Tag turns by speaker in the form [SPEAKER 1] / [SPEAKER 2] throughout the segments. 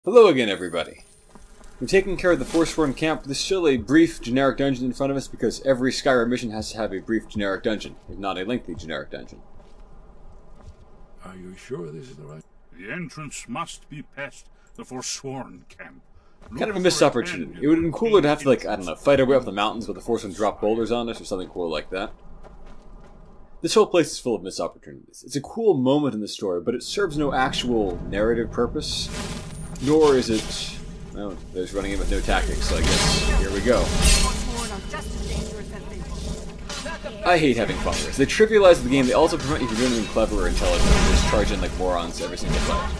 [SPEAKER 1] Hello again, everybody. We're taking care of the Forsworn camp. There's still a brief generic dungeon in front of us because every Skyrim mission has to have a brief generic dungeon, if not a lengthy generic dungeon.
[SPEAKER 2] Are you sure this is the right?
[SPEAKER 3] The entrance must be past the Forsworn camp.
[SPEAKER 1] Kind of a missed opportunity. It would have been cooler to have to, like, I don't know, fight our way up the mountains with the Forsworn drop boulders on us or something cool like that. This whole place is full of missed opportunities. It's a cool moment in the story, but it serves no actual narrative purpose. Nor is it... well, there's running in with no tactics, so I guess here we go. I hate having followers. They trivialize the game, they also prevent you from doing anything clever or intelligent. They just charge in like morons every single fight.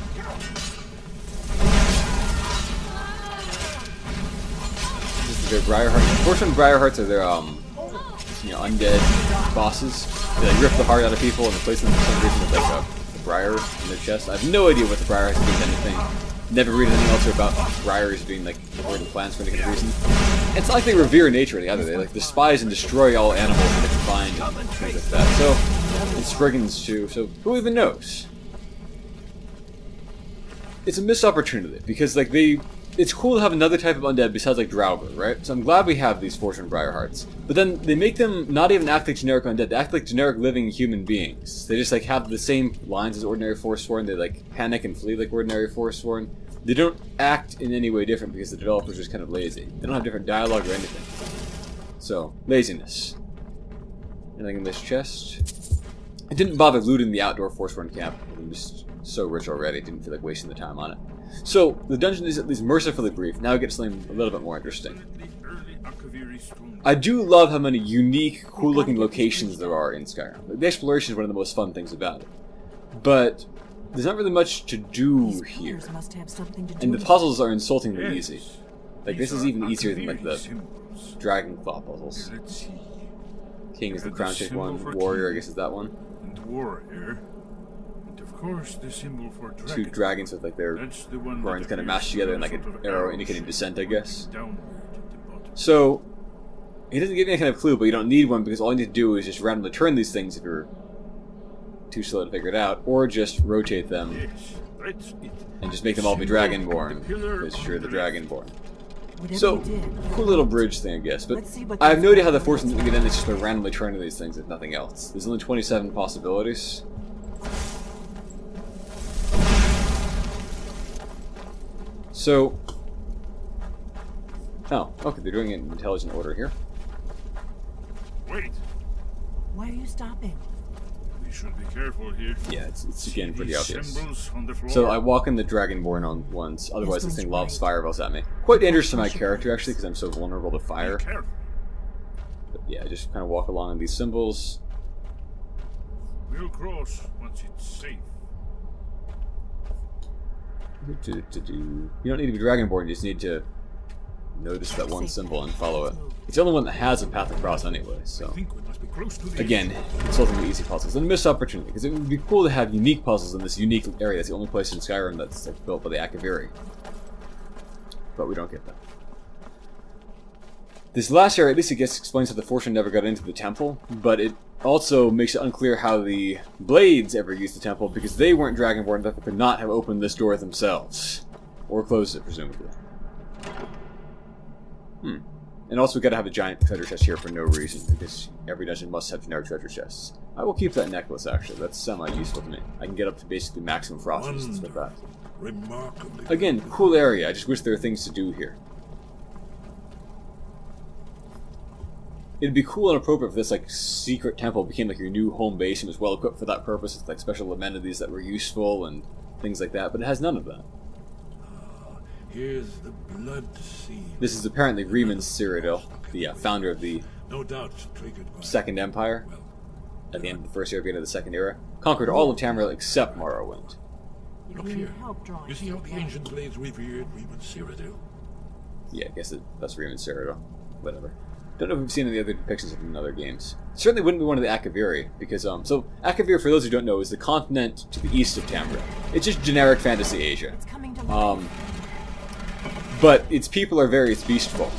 [SPEAKER 1] This is their Briarheart. Forsworn Briarhearts are their, you know, undead bosses. They like, rip the heart out of people and replace them for some reason with like a briar in their chest. I have no idea what the Briarhearts do with anything. Never read anything else about briars being like important plants for any kind of reason. It's not like they revere nature or the other. They like despise and destroy all animals that they can find and things like that. So, and Spriggans too. So who even knows? It's a missed opportunity because like it's cool to have another type of undead besides like Draugr, right? So I'm glad we have these Forsworn Briarhearts. But then they make them not even act like generic undead, they act like generic living human beings. They just like have the same lines as ordinary Forsworn, they like panic and flee like ordinary Forsworn. They don't act in any way different because the developers are just kind of lazy. They don't have different dialogue or anything. So, laziness. Anything in this chest? I didn't bother looting the outdoor Forsworn camp. I'm just so rich already, didn't feel like wasting the time on it. So, the dungeon is at least mercifully brief. Now we get something a little bit more interesting. I do love how many unique, cool-looking locations there are in Skyrim. The exploration is one of the most fun things about it. But there's not really much to do here. And the puzzles are insultingly easy. Like, this is even easier than, like, the Dragon Claw puzzles. King is the crown shaped one. Warrior, I guess, is that one.
[SPEAKER 3] And warrior. Of course, the symbol for dragon.
[SPEAKER 1] Two dragons with like their horns kind of mashed together and like an arrow indicating descent, I guess. So, he doesn't give you any kind of clue, but you don't need one because all you need to do is just randomly turn these things if you're too slow to figure it out, or just rotate them and just make them all be dragonborn because you're the dragonborn. So, cool little bridge thing, I guess, but I have no idea how the Forsworn didn't get in. It's just by randomly turning these things if nothing else. There's only 27 possibilities. So, oh, okay, they're doing it in intelligent order here.
[SPEAKER 3] Wait.
[SPEAKER 4] Why are you stopping?
[SPEAKER 3] We should be careful here.
[SPEAKER 1] Yeah, it's again pretty obvious.
[SPEAKER 3] On the floor.
[SPEAKER 1] So I walk in the Dragonborn on once, otherwise this thing lobs fireballs at me. Quite dangerous to my character actually, because I'm so vulnerable to fire. But yeah, just kind of walk along on these symbols.
[SPEAKER 3] We'll cross once it's safe.
[SPEAKER 1] You don't need to be Dragonborn, you just need to notice that one symbol and follow it. It's the only one that has a path across anyway, so... Again, insultingly easy puzzles. And a missed opportunity, because it would be cool to have unique puzzles in this unique area. That's the only place in Skyrim that's like, built by the Akaviri. But we don't get that. This last area, at least it explains how the Forsworn never got into the temple, but it also makes it unclear how the Blades ever used the temple, because they weren't Dragonborn, therefore could not have opened this door themselves. Or closed it, presumably. And also we gotta have a giant treasure chest here for no reason, because every dungeon must have generic treasure chests. I will keep that necklace, actually. That's semi-useful to me. I can get up to basically maximum frost resistance with that. Again, cool area. I just wish there were things to do here. It'd be cool and appropriate if this like secret temple became like your new home base and was well equipped for that purpose with like special amenities that were useful and things like that, but it has none of that.
[SPEAKER 2] Here's the blood seed.
[SPEAKER 1] This is apparently Riemann Cyrodiil, the founder of the Second Empire, at the end of the First Era, beginning of the Second Era. Conquered all of Tamriel except Morrowind.
[SPEAKER 2] Look here. You see how the ancient Blades revered Riemann Cyrodiil?
[SPEAKER 1] Yeah, I guess that's Riemann Cyrodiil. Whatever. Don't know if we've seen any other depictions of him in other games. Certainly wouldn't be one of the Akaviri, because, so, Akavir, for those who don't know, is the continent to the east of Tamriel. It's just generic fantasy Asia. But its people are various beast folk.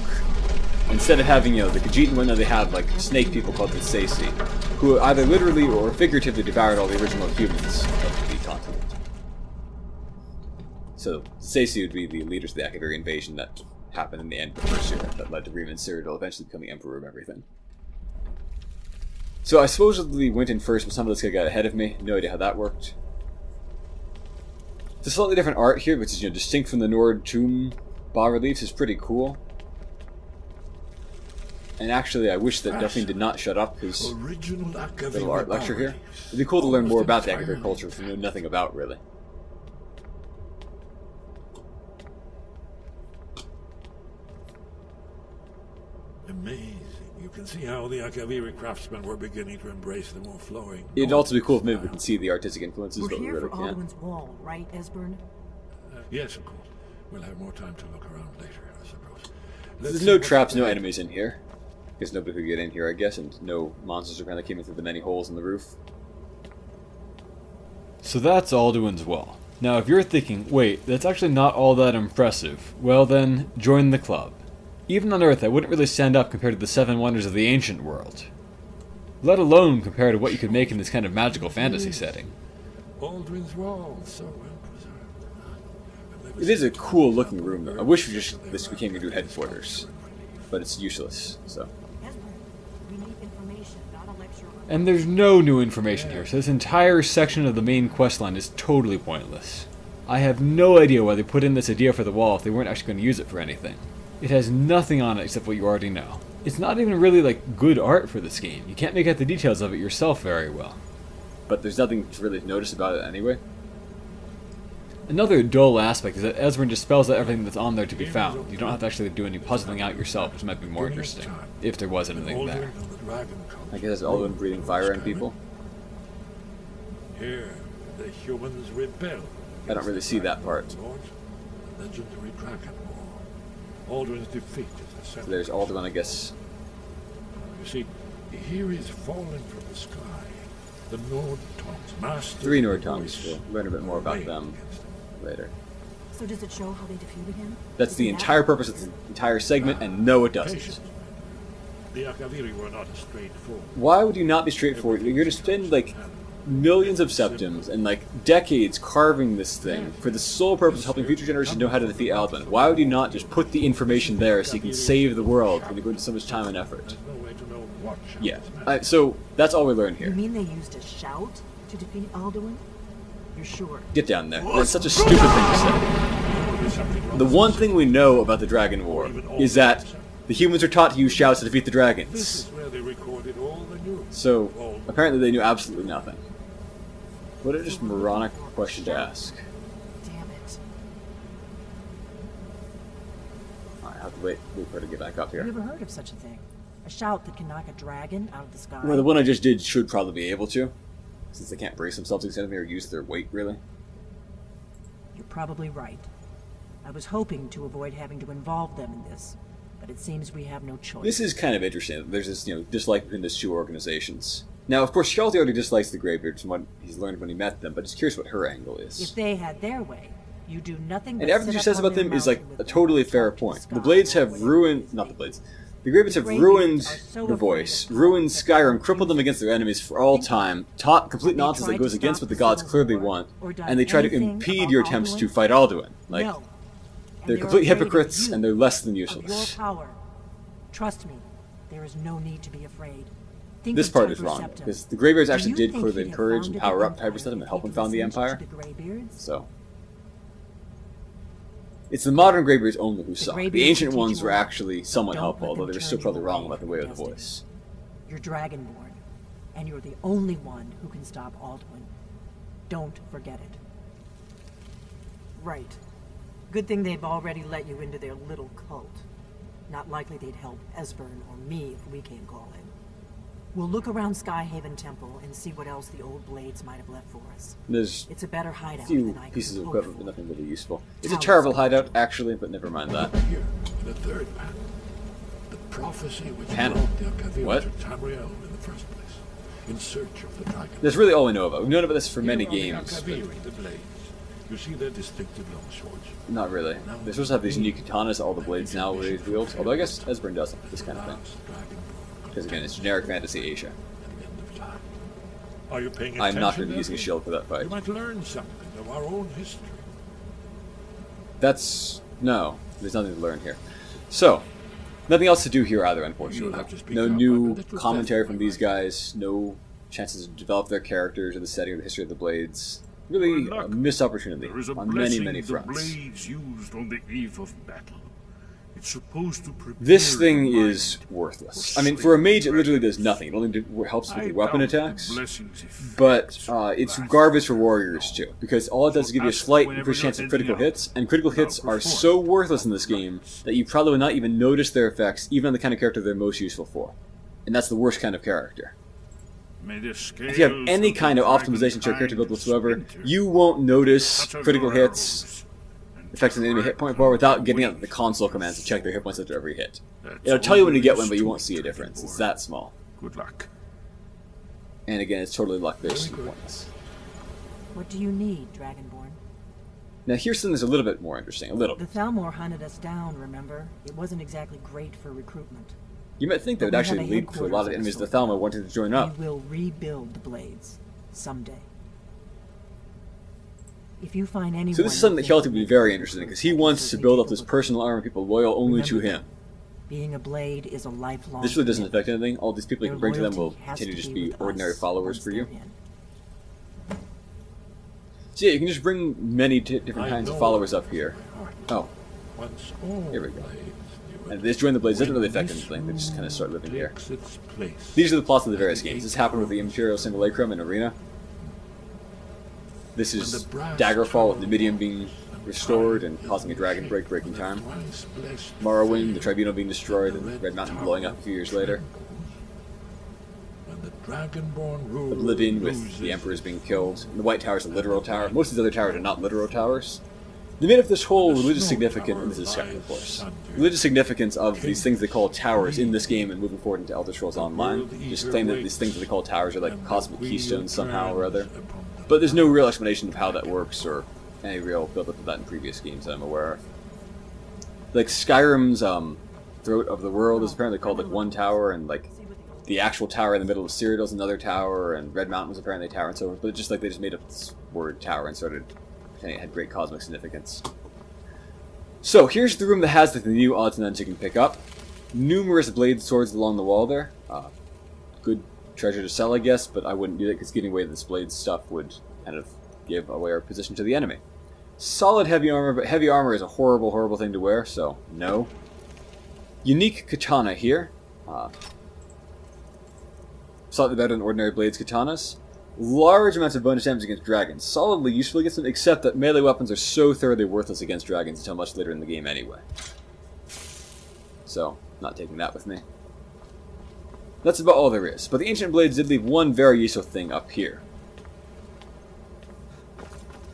[SPEAKER 1] Instead of having, you know, the Khajiit and whatnot, they have, like, snake people called the Sasi, who either literally or figuratively devoured all the original humans of the continent. So Stacey would be the leaders of the Akaviri invasion that happened in the end of the first year, that led to Reman Cyrodiil eventually becoming Emperor of everything. So I supposedly went in first, but some of this guy got ahead of me. No idea how that worked. It's a slightly different art here, which is distinct from the Nord tomb bas-reliefs, is pretty cool. And actually, I wish that Duffy did not shut up his little art lecture here. It'd be cool to learn more about the Akaviri culture, which we know nothing about, really.
[SPEAKER 2] Amazing. You can see how the Akaviri craftsmen were beginning to embrace the more flowing.
[SPEAKER 1] It'd also be cool if maybe we can see the artistic influences, but we
[SPEAKER 4] We're
[SPEAKER 1] really
[SPEAKER 4] here for
[SPEAKER 1] can't.
[SPEAKER 4] Alduin's Wall, right, Esbern?
[SPEAKER 2] Yes, of course. We'll have more time to look around later, I suppose.
[SPEAKER 1] There's no traps, no enemies in here. Guess nobody could get in here, I guess, and no monsters apparently came in through the many holes in the roof. So that's Alduin's Wall. Now, if you're thinking, wait, that's actually not all that impressive, well then, join the club. Even on Earth, I wouldn't really stand up compared to the 7 wonders of the ancient world. Let alone compared to what you could make in this kind of magical fantasy setting.
[SPEAKER 2] Alduin's Wall, so well preserved.
[SPEAKER 1] It is a cool looking room, though. I wish this became your new headquarters. But it's useless, so.
[SPEAKER 4] Esbern, we need information, not a lecture.
[SPEAKER 1] And there's no new information here, so this entire section of the main questline is totally pointless. I have no idea why they put in this idea for the wall if they weren't actually going to use it for anything. It has nothing on it except what you already know. It's not even really like good art for this game. You can't make out the details of it yourself very well. But there's nothing to really notice about it anyway. Another dull aspect is that Esbern just spells out everything that's on there to be found. You don't have to actually do any puzzling out yourself, which might be more interesting, if there was anything there. I guess Alduin breathing fire on people.
[SPEAKER 2] Here, the humans rebel.
[SPEAKER 1] I don't really see that part.
[SPEAKER 2] The legendary dragon war. Alduin's defeat is the
[SPEAKER 1] So
[SPEAKER 2] center.
[SPEAKER 1] there's Alduin, I guess.
[SPEAKER 2] You see, here is falling from the sky. The Nord tongues, masters
[SPEAKER 1] 3
[SPEAKER 2] of
[SPEAKER 1] Nord
[SPEAKER 2] the
[SPEAKER 1] tongues.
[SPEAKER 2] voice,
[SPEAKER 1] We'll learn a bit more about
[SPEAKER 2] wage
[SPEAKER 1] them
[SPEAKER 2] against them.
[SPEAKER 1] later.
[SPEAKER 4] So does it show how they defeated him?
[SPEAKER 1] That's the
[SPEAKER 4] Isn't that-
[SPEAKER 1] entire purpose of the entire segment, and no, it doesn't.
[SPEAKER 2] Patience. The Akaviri were not a straightforward.
[SPEAKER 1] Why would you not be straightforward? You're going to spend, like, millions of septims and, like, decades carving this thing for the sole purpose of helping future generations know how to defeat Alduin. Why would you not just put the information there so you can save the world when you go into so much time and effort?
[SPEAKER 2] There's no way to know what
[SPEAKER 1] Yeah.
[SPEAKER 2] shouts meant.
[SPEAKER 1] So, that's all we learn
[SPEAKER 4] You
[SPEAKER 1] here.
[SPEAKER 4] mean they used a shout to defeat Alduin? You're sure?
[SPEAKER 1] Get down there. That's such a stupid thing to say.
[SPEAKER 2] There's something wrong
[SPEAKER 1] The
[SPEAKER 2] with
[SPEAKER 1] one
[SPEAKER 2] this.
[SPEAKER 1] thing we know about the Dragon War is that the humans are taught to use shouts to defeat the
[SPEAKER 2] This
[SPEAKER 1] dragons.
[SPEAKER 2] is where they recorded all the news.
[SPEAKER 1] So, apparently they knew absolutely nothing. What a just moronic question to ask.
[SPEAKER 4] Damn it.
[SPEAKER 1] I have to wait for her to get back up
[SPEAKER 4] I've
[SPEAKER 1] here.
[SPEAKER 4] never heard of such a thing. A shout that can knock a dragon out of the sky.
[SPEAKER 1] Well, the one I just did should probably be able to, since they can't brace themselves against anything or use their weight, really.
[SPEAKER 4] You're probably right. I was hoping to avoid having to involve them in this, but it seems we have no choice.
[SPEAKER 1] This is kind of interesting. There's this, dislike between these 2 organizations. Now, of course, Shelty already dislikes the Greybeards from what he's learned when he met them, but just curious what her angle
[SPEAKER 4] If
[SPEAKER 1] is.
[SPEAKER 4] they had their way, you do nothing but
[SPEAKER 1] And everything she
[SPEAKER 4] sit
[SPEAKER 1] says
[SPEAKER 4] up on
[SPEAKER 1] about them
[SPEAKER 4] their
[SPEAKER 1] is, like,
[SPEAKER 4] mountain
[SPEAKER 1] a
[SPEAKER 4] with
[SPEAKER 1] totally
[SPEAKER 4] their
[SPEAKER 1] fair
[SPEAKER 4] talk to
[SPEAKER 1] point.
[SPEAKER 4] sky
[SPEAKER 1] The Blades
[SPEAKER 4] or
[SPEAKER 1] have
[SPEAKER 4] whatever
[SPEAKER 1] ruined...
[SPEAKER 4] it is
[SPEAKER 1] Not the
[SPEAKER 4] they
[SPEAKER 1] Blades.
[SPEAKER 4] use.
[SPEAKER 1] The Greybeards have
[SPEAKER 4] Greybeards
[SPEAKER 1] ruined
[SPEAKER 4] are so
[SPEAKER 1] the
[SPEAKER 4] afraid
[SPEAKER 1] voice,
[SPEAKER 4] of
[SPEAKER 1] ruined
[SPEAKER 4] that
[SPEAKER 1] Skyrim,
[SPEAKER 4] they
[SPEAKER 1] crippled them
[SPEAKER 4] refuse
[SPEAKER 1] against their enemies for all time, taught complete
[SPEAKER 4] They
[SPEAKER 1] nonsense that
[SPEAKER 4] tried
[SPEAKER 1] goes
[SPEAKER 4] to
[SPEAKER 1] against
[SPEAKER 4] stop
[SPEAKER 1] what the
[SPEAKER 4] the
[SPEAKER 1] gods
[SPEAKER 4] Civil
[SPEAKER 1] clearly
[SPEAKER 4] War
[SPEAKER 1] want,
[SPEAKER 4] or done
[SPEAKER 1] and they try to
[SPEAKER 4] anything
[SPEAKER 1] impede
[SPEAKER 4] about
[SPEAKER 1] your attempts
[SPEAKER 4] Alduin?
[SPEAKER 1] to fight Alduin. Like,
[SPEAKER 4] No. And
[SPEAKER 1] they're
[SPEAKER 4] they're
[SPEAKER 1] complete
[SPEAKER 4] afraid of
[SPEAKER 1] hypocrites,
[SPEAKER 4] you,
[SPEAKER 1] and they're less than
[SPEAKER 4] of
[SPEAKER 1] useless.
[SPEAKER 4] your power. Trust me, there is no need to be afraid. Think
[SPEAKER 1] This
[SPEAKER 4] of
[SPEAKER 1] part is
[SPEAKER 4] Tiber
[SPEAKER 1] wrong,
[SPEAKER 4] Septim.
[SPEAKER 1] because the Greybeards
[SPEAKER 4] Do
[SPEAKER 1] actually
[SPEAKER 4] you
[SPEAKER 1] did
[SPEAKER 4] think
[SPEAKER 1] clearly
[SPEAKER 4] he'd have
[SPEAKER 1] encourage and
[SPEAKER 4] founded
[SPEAKER 1] power
[SPEAKER 4] the
[SPEAKER 1] up Tiber
[SPEAKER 4] empire
[SPEAKER 1] Septim and
[SPEAKER 4] if
[SPEAKER 1] help
[SPEAKER 4] he
[SPEAKER 1] him found the
[SPEAKER 4] listened
[SPEAKER 1] Empire.
[SPEAKER 4] to the Greybeards?
[SPEAKER 1] So, it's the modern Greybeards only who suck.
[SPEAKER 4] Greybeards
[SPEAKER 1] The ancient
[SPEAKER 4] will teach
[SPEAKER 1] ones
[SPEAKER 4] you
[SPEAKER 1] were
[SPEAKER 4] well.
[SPEAKER 1] actually somewhat
[SPEAKER 4] Don't
[SPEAKER 1] helpful,
[SPEAKER 4] let
[SPEAKER 1] although
[SPEAKER 4] them
[SPEAKER 1] they were still
[SPEAKER 4] turn you
[SPEAKER 1] probably wrong
[SPEAKER 4] away
[SPEAKER 1] about the way of the
[SPEAKER 4] from
[SPEAKER 1] voice.
[SPEAKER 4] You're Dragonborn, and you're the only one who can stop Alduin. Don't forget it. Right. Good thing they've already let you into their little cult. Not likely they'd help Esbern or me if we came calling. We'll look around Skyhaven Temple and see what else the old Blades might have left for us.
[SPEAKER 1] There's
[SPEAKER 4] It's a better
[SPEAKER 1] a
[SPEAKER 4] hideout
[SPEAKER 1] few
[SPEAKER 4] than I could
[SPEAKER 1] pieces of
[SPEAKER 4] hope
[SPEAKER 1] equipment, but
[SPEAKER 4] for.
[SPEAKER 1] nothing really useful. It's a
[SPEAKER 4] Towers.
[SPEAKER 1] terrible hideout, actually, but never mind that.
[SPEAKER 2] Here, in the third panel, the prophecy which
[SPEAKER 1] Panel?
[SPEAKER 2] brought the Akaviri
[SPEAKER 1] What?
[SPEAKER 2] to Tamriel in the first place, in search of the dragon.
[SPEAKER 1] That's really all we know about. We've known about this for many
[SPEAKER 2] Here are the
[SPEAKER 1] games, but
[SPEAKER 2] Akaviri, the blades. You see their distinctive long swords.
[SPEAKER 1] not really. They're supposed to have these unique katanas that all the blades now wield, although I guess Esbern doesn't, this kind of thing.
[SPEAKER 2] Last Dragonborn
[SPEAKER 1] Because again, it's generic fantasy Asia.
[SPEAKER 2] at the end of time. Are you paying
[SPEAKER 1] I'm
[SPEAKER 2] attention?
[SPEAKER 1] not going to be using a
[SPEAKER 2] Evan?
[SPEAKER 1] shield for that fight.
[SPEAKER 2] You might learn something of our own history.
[SPEAKER 1] That's... no. There's nothing to learn here. So, nothing else to do here either, unfortunately. No new commentary from these guys. No chances to develop their characters or the setting or the history of the Blades. Really a missed opportunity on many, many fronts.
[SPEAKER 2] The blades used on the eve of battle. It's supposed to prepare
[SPEAKER 1] This thing is worthless. I mean, for a mage, it literally does nothing. It only helps with your weapon attacks. But it's garbage for warriors, too. Because all it does is give you a slight increased chance of critical hits. And critical hits are so worthless in this game that you probably will not even notice their effects, even on the kind of character they're most useful for. And that's the worst kind of character. If you have any kind of optimization to your character build whatsoever, you won't notice critical hits affecting the enemy hit point bar without getting out the console commands to check their hit points after every hit. It'll tell you when you get one, but you won't see a difference. It's that small.
[SPEAKER 2] Good luck.
[SPEAKER 1] And again, it's totally luck-based and pointless.
[SPEAKER 4] What do you need, Dragonborn?
[SPEAKER 1] Now here's something that's a little bit more interesting. A little
[SPEAKER 4] The
[SPEAKER 1] bit.
[SPEAKER 4] Thalmor hunted us down, remember? It wasn't exactly great for recruitment.
[SPEAKER 1] You might think that would actually lead to a lot of enemies of the Thalmor wanting to join up.
[SPEAKER 4] We will rebuild the Blades someday. If you find anyone...
[SPEAKER 1] So this is something that Hjalti would be very interested in, because he wants to build up this personal army of people loyal only to him.
[SPEAKER 4] Being a Blade is a lifelong...
[SPEAKER 1] This really doesn't affect anything. All these people you
[SPEAKER 4] Their
[SPEAKER 1] can bring to them will
[SPEAKER 4] loyalty has
[SPEAKER 1] continue to
[SPEAKER 4] to
[SPEAKER 1] just
[SPEAKER 4] be
[SPEAKER 1] be
[SPEAKER 4] with
[SPEAKER 1] ordinary
[SPEAKER 4] us
[SPEAKER 1] followers
[SPEAKER 4] once
[SPEAKER 1] for you.
[SPEAKER 4] they're in.
[SPEAKER 1] So yeah, you can just bring many different kinds of followers up here. Oh,
[SPEAKER 2] Once all
[SPEAKER 1] here we go.
[SPEAKER 2] blades knew
[SPEAKER 1] And
[SPEAKER 2] it,
[SPEAKER 1] this join the Blades doesn't really affect
[SPEAKER 2] this
[SPEAKER 1] anything, they just kind of start
[SPEAKER 2] rule
[SPEAKER 1] living here.
[SPEAKER 2] takes its place.
[SPEAKER 1] These are the plots of the various games. This happened with the Imperial Simulacrum in Arena. This is Daggerfall with Numidium being restored and causing a dragon breaking time.
[SPEAKER 2] Once blessed
[SPEAKER 1] Morrowind, the Tribunal being destroyed, and Red Mountain blowing up a few years later.
[SPEAKER 2] when the Dragonborn rule
[SPEAKER 1] Oblivion with
[SPEAKER 2] loses
[SPEAKER 1] the Emperors being killed. And the White Tower is a literal tower. Most of these other towers are not literal towers. They made up this whole religious significance, and this is Skyrim, of course. Religious significance of these things they call towers in this game and moving forward into Elder Scrolls Online. Just claim that these things that they call towers are like cosmic keystones somehow or other. But there's no real explanation of how that works or any real build-up of that in previous games that I'm aware of. Like Skyrim's Throat of the World is apparently called like one tower, and like the actual tower in the middle of Cyrodiil is another tower, and Red Mountain was apparently a tower and so forth. But it's just like they just made up this word tower and started saying it had great cosmic significance. So here's the room that has like, the new odds and ends you can pick up. Numerous blade swords along the wall there. Good treasure to sell, I guess, but I wouldn't do that because giving away this blade stuff would kind of give away our position to the enemy. Solid heavy armor, but heavy armor is a horrible, horrible thing to wear, so no. Unique katana here. Slightly better than ordinary blades katanas. Large amounts of bonus damage against dragons. Solidly useful against them, except that melee weapons are so thoroughly worthless against dragons until much later in the game anyway. So, not taking that with me. That's about all there is. But the Ancient Blades did leave one very useful thing up here.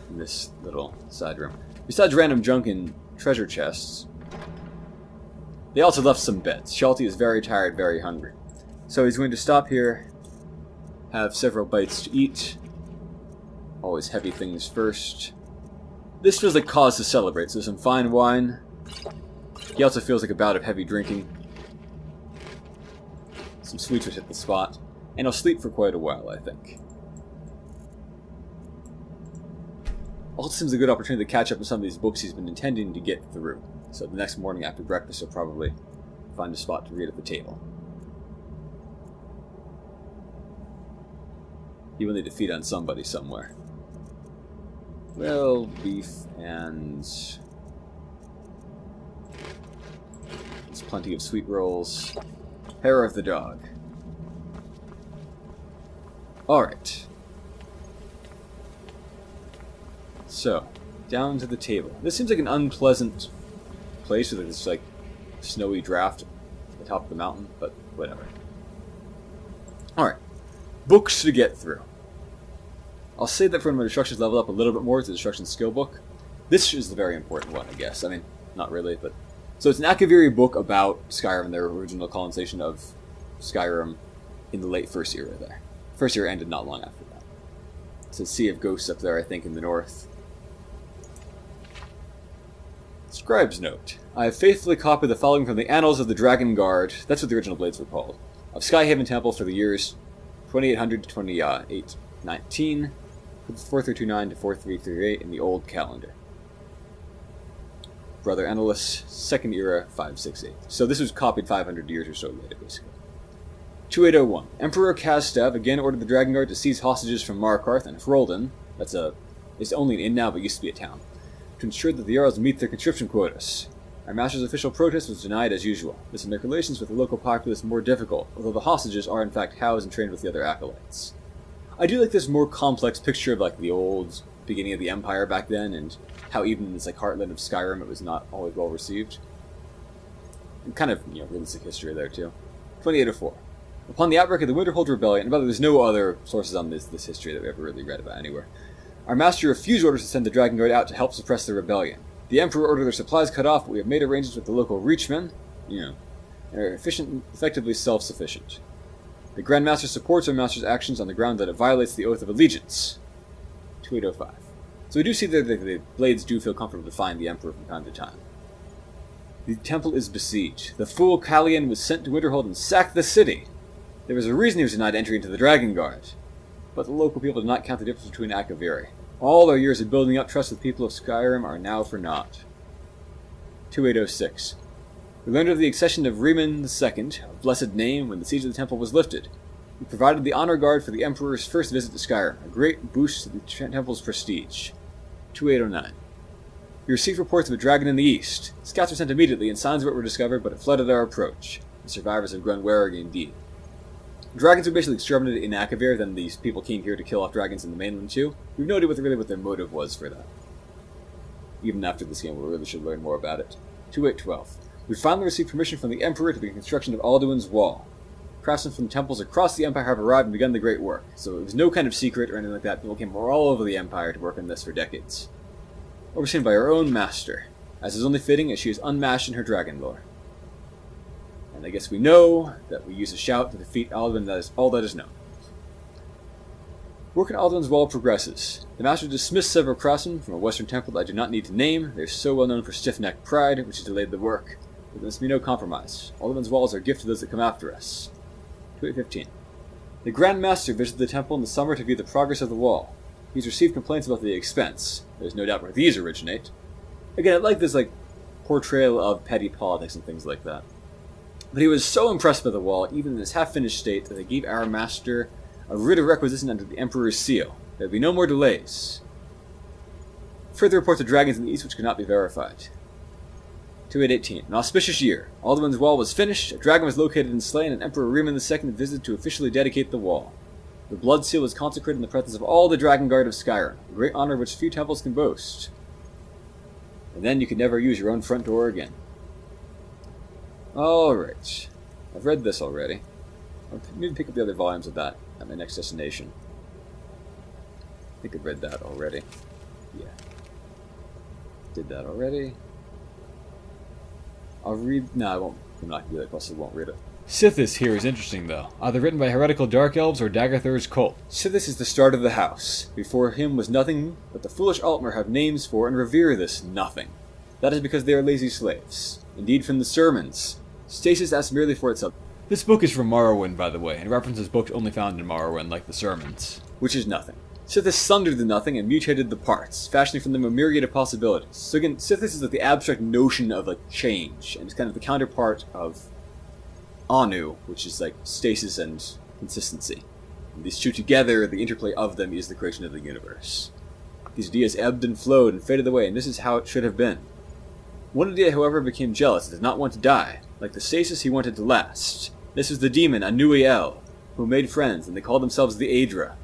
[SPEAKER 1] In this little side room. Besides random junk and treasure chests, they also left some beds. Hjalti is very tired, very hungry. So he's going to stop here, have several bites to eat. Always heavy things first. This feels like cause to celebrate, so some fine wine. He also feels like a bout of heavy drinking. Some sweets would hit the spot. And he'll sleep for quite a while, I think. Also seems a good opportunity to catch up on some of these books he's been intending to get through. So the next morning after breakfast he'll probably find a spot to read at the table. He will need to feed on somebody somewhere. Well, beef and... there's plenty of sweet rolls. Hair of the dog. Alright. So, down to the table. This seems like an unpleasant place with this, like, snowy draft at the top of the mountain, but whatever. Alright. Books to get through. I'll say that for when my destructions level up a little bit more, it's the destruction skill book. This is the very important one, I guess. I mean, not really, but... so it's an Akaviri book about Skyrim, their original colonization of Skyrim in the late First Era there. First Era ended not long after that. It's a Sea of Ghosts up there, I think, in the north. Scribe's Note. I have faithfully copied the following from the Annals of the Dragon Guard, that's what the original blades were called, of Skyhaven Temple for the years 2800 to 2819, 4329 to 4338 in the old calendar. brother Annulus, 2nd era, 568. So this was copied 500 years or so later, basically. 2801. Emperor Kastav again ordered the Dragon Guard to seize hostages from Markarth and Hroldan, it's only an inn now but used to be a town, to ensure that the Jarls meet their conscription quotas. Our master's official protest was denied as usual. This will make relations with the local populace more difficult, although the hostages are in fact housed and trained with the other acolytes. I do like this more complex picture of like the old beginning of the Empire back then, and how even in this like heartland of Skyrim it was not always well received. And kind of, realistic history there too. 2804. Upon the outbreak of the Winterhold Rebellion, and by the way, there's no other sources on this history that we ever really read about anywhere, our master refused orders to send the Dragon Guard out to help suppress the rebellion. The Emperor ordered their supplies cut off, but we have made arrangements with the local Reachmen, and are effectively self-sufficient. The Grand Master supports our master's actions on the ground that it violates the Oath of Allegiance. 2805. So we do see that the Blades do feel comfortable defying the Emperor from time to time. The temple is besieged. The fool Callian was sent to Winterhold and sacked the city. There was a reason he was denied entry into the Dragon Guard. But the local people did not count the difference between Akaviri. All our years of building up trust with the people of Skyrim are now for naught. 2806. We learned of the accession of Riemann II, of blessed name, when the siege of the temple was lifted. He provided the honor guard for the Emperor's first visit to Skyrim, a great boost to the temple's prestige. 2809. We received reports of a dragon in the east. Scouts were sent immediately, and signs of it were discovered, but it flooded our approach. The survivors have grown wary indeed. Dragons were basically exterminated in Akavir, then these people came here to kill off dragons in the mainland too. We've noted what their motive was for that. Even after this game, we really should learn more about it. 2812. We finally received permission from the Emperor to begin construction of Alduin's Wall. Craftsmen from temples across the Empire have arrived and begun the great work, so it was no kind of secret or anything like that. People came from all over the Empire to work on this for decades. Overseen by our own master, as is only fitting as she is unmatched in her dragon lore. And I guess we know that we use a shout to defeat Alduin, that is all that is known. Work on Alduin's Wall progresses. The master dismissed several craftsmen from a western temple that I do not need to name. They are so well known for stiff-necked pride, which has delayed the work. But there must be no compromise. Alduin's Walls are a gift to those that come after us. 2815. The Grand Master visited the temple in the summer to view the progress of the wall. He's received complaints about the expense. There's no doubt where these originate. Again, I like this portrayal of petty politics and things like that. But he was so impressed by the wall, even in its half-finished state, that they gave our master a writ of requisition under the Emperor's seal. There would be no more delays. Further reports of dragons in the east which could not be verified. 2818. An auspicious year. Alduin's Wall was finished, a dragon was located and slain, and Emperor Riemann II visited to officially dedicate the wall. The blood seal was consecrated in the presence of all the Dragon Guard of Skyrim, a great honor which few temples can boast. And then you could never use your own front door again. Alright. I've read this already. I'll maybe pick up the other volumes of that at my next destination. I think I've read that already. Yeah. Did that already. I'll read... No, I won't. I'm not going to do that, plus I won't read it. Sithis here is interesting, though. Either written by heretical Dark Elves or Daggerthur's cult. Sithis is the start of the house. Before him was nothing, but the foolish Altmer have names for and revere this nothing. That is because they are lazy slaves. Indeed, from the sermons. Stasis asks merely for itself. This book is from Morrowind, by the way, and references books only found in Morrowind, like the sermons. Which is nothing. Sithis sundered the nothing and mutated the parts, fashioning from them a myriad of possibilities. So again, Sithis is the abstract notion of change, and it's kind of the counterpart of Anu, which is stasis and consistency. And these two together, the interplay of them is the creation of the universe. These ideas ebbed and flowed and faded away, and this is how it should have been. One idea, however, became jealous and did not want to die. Like the stasis, he wanted to last. This was the demon Anuiel, who made friends, and they called themselves the Aedra.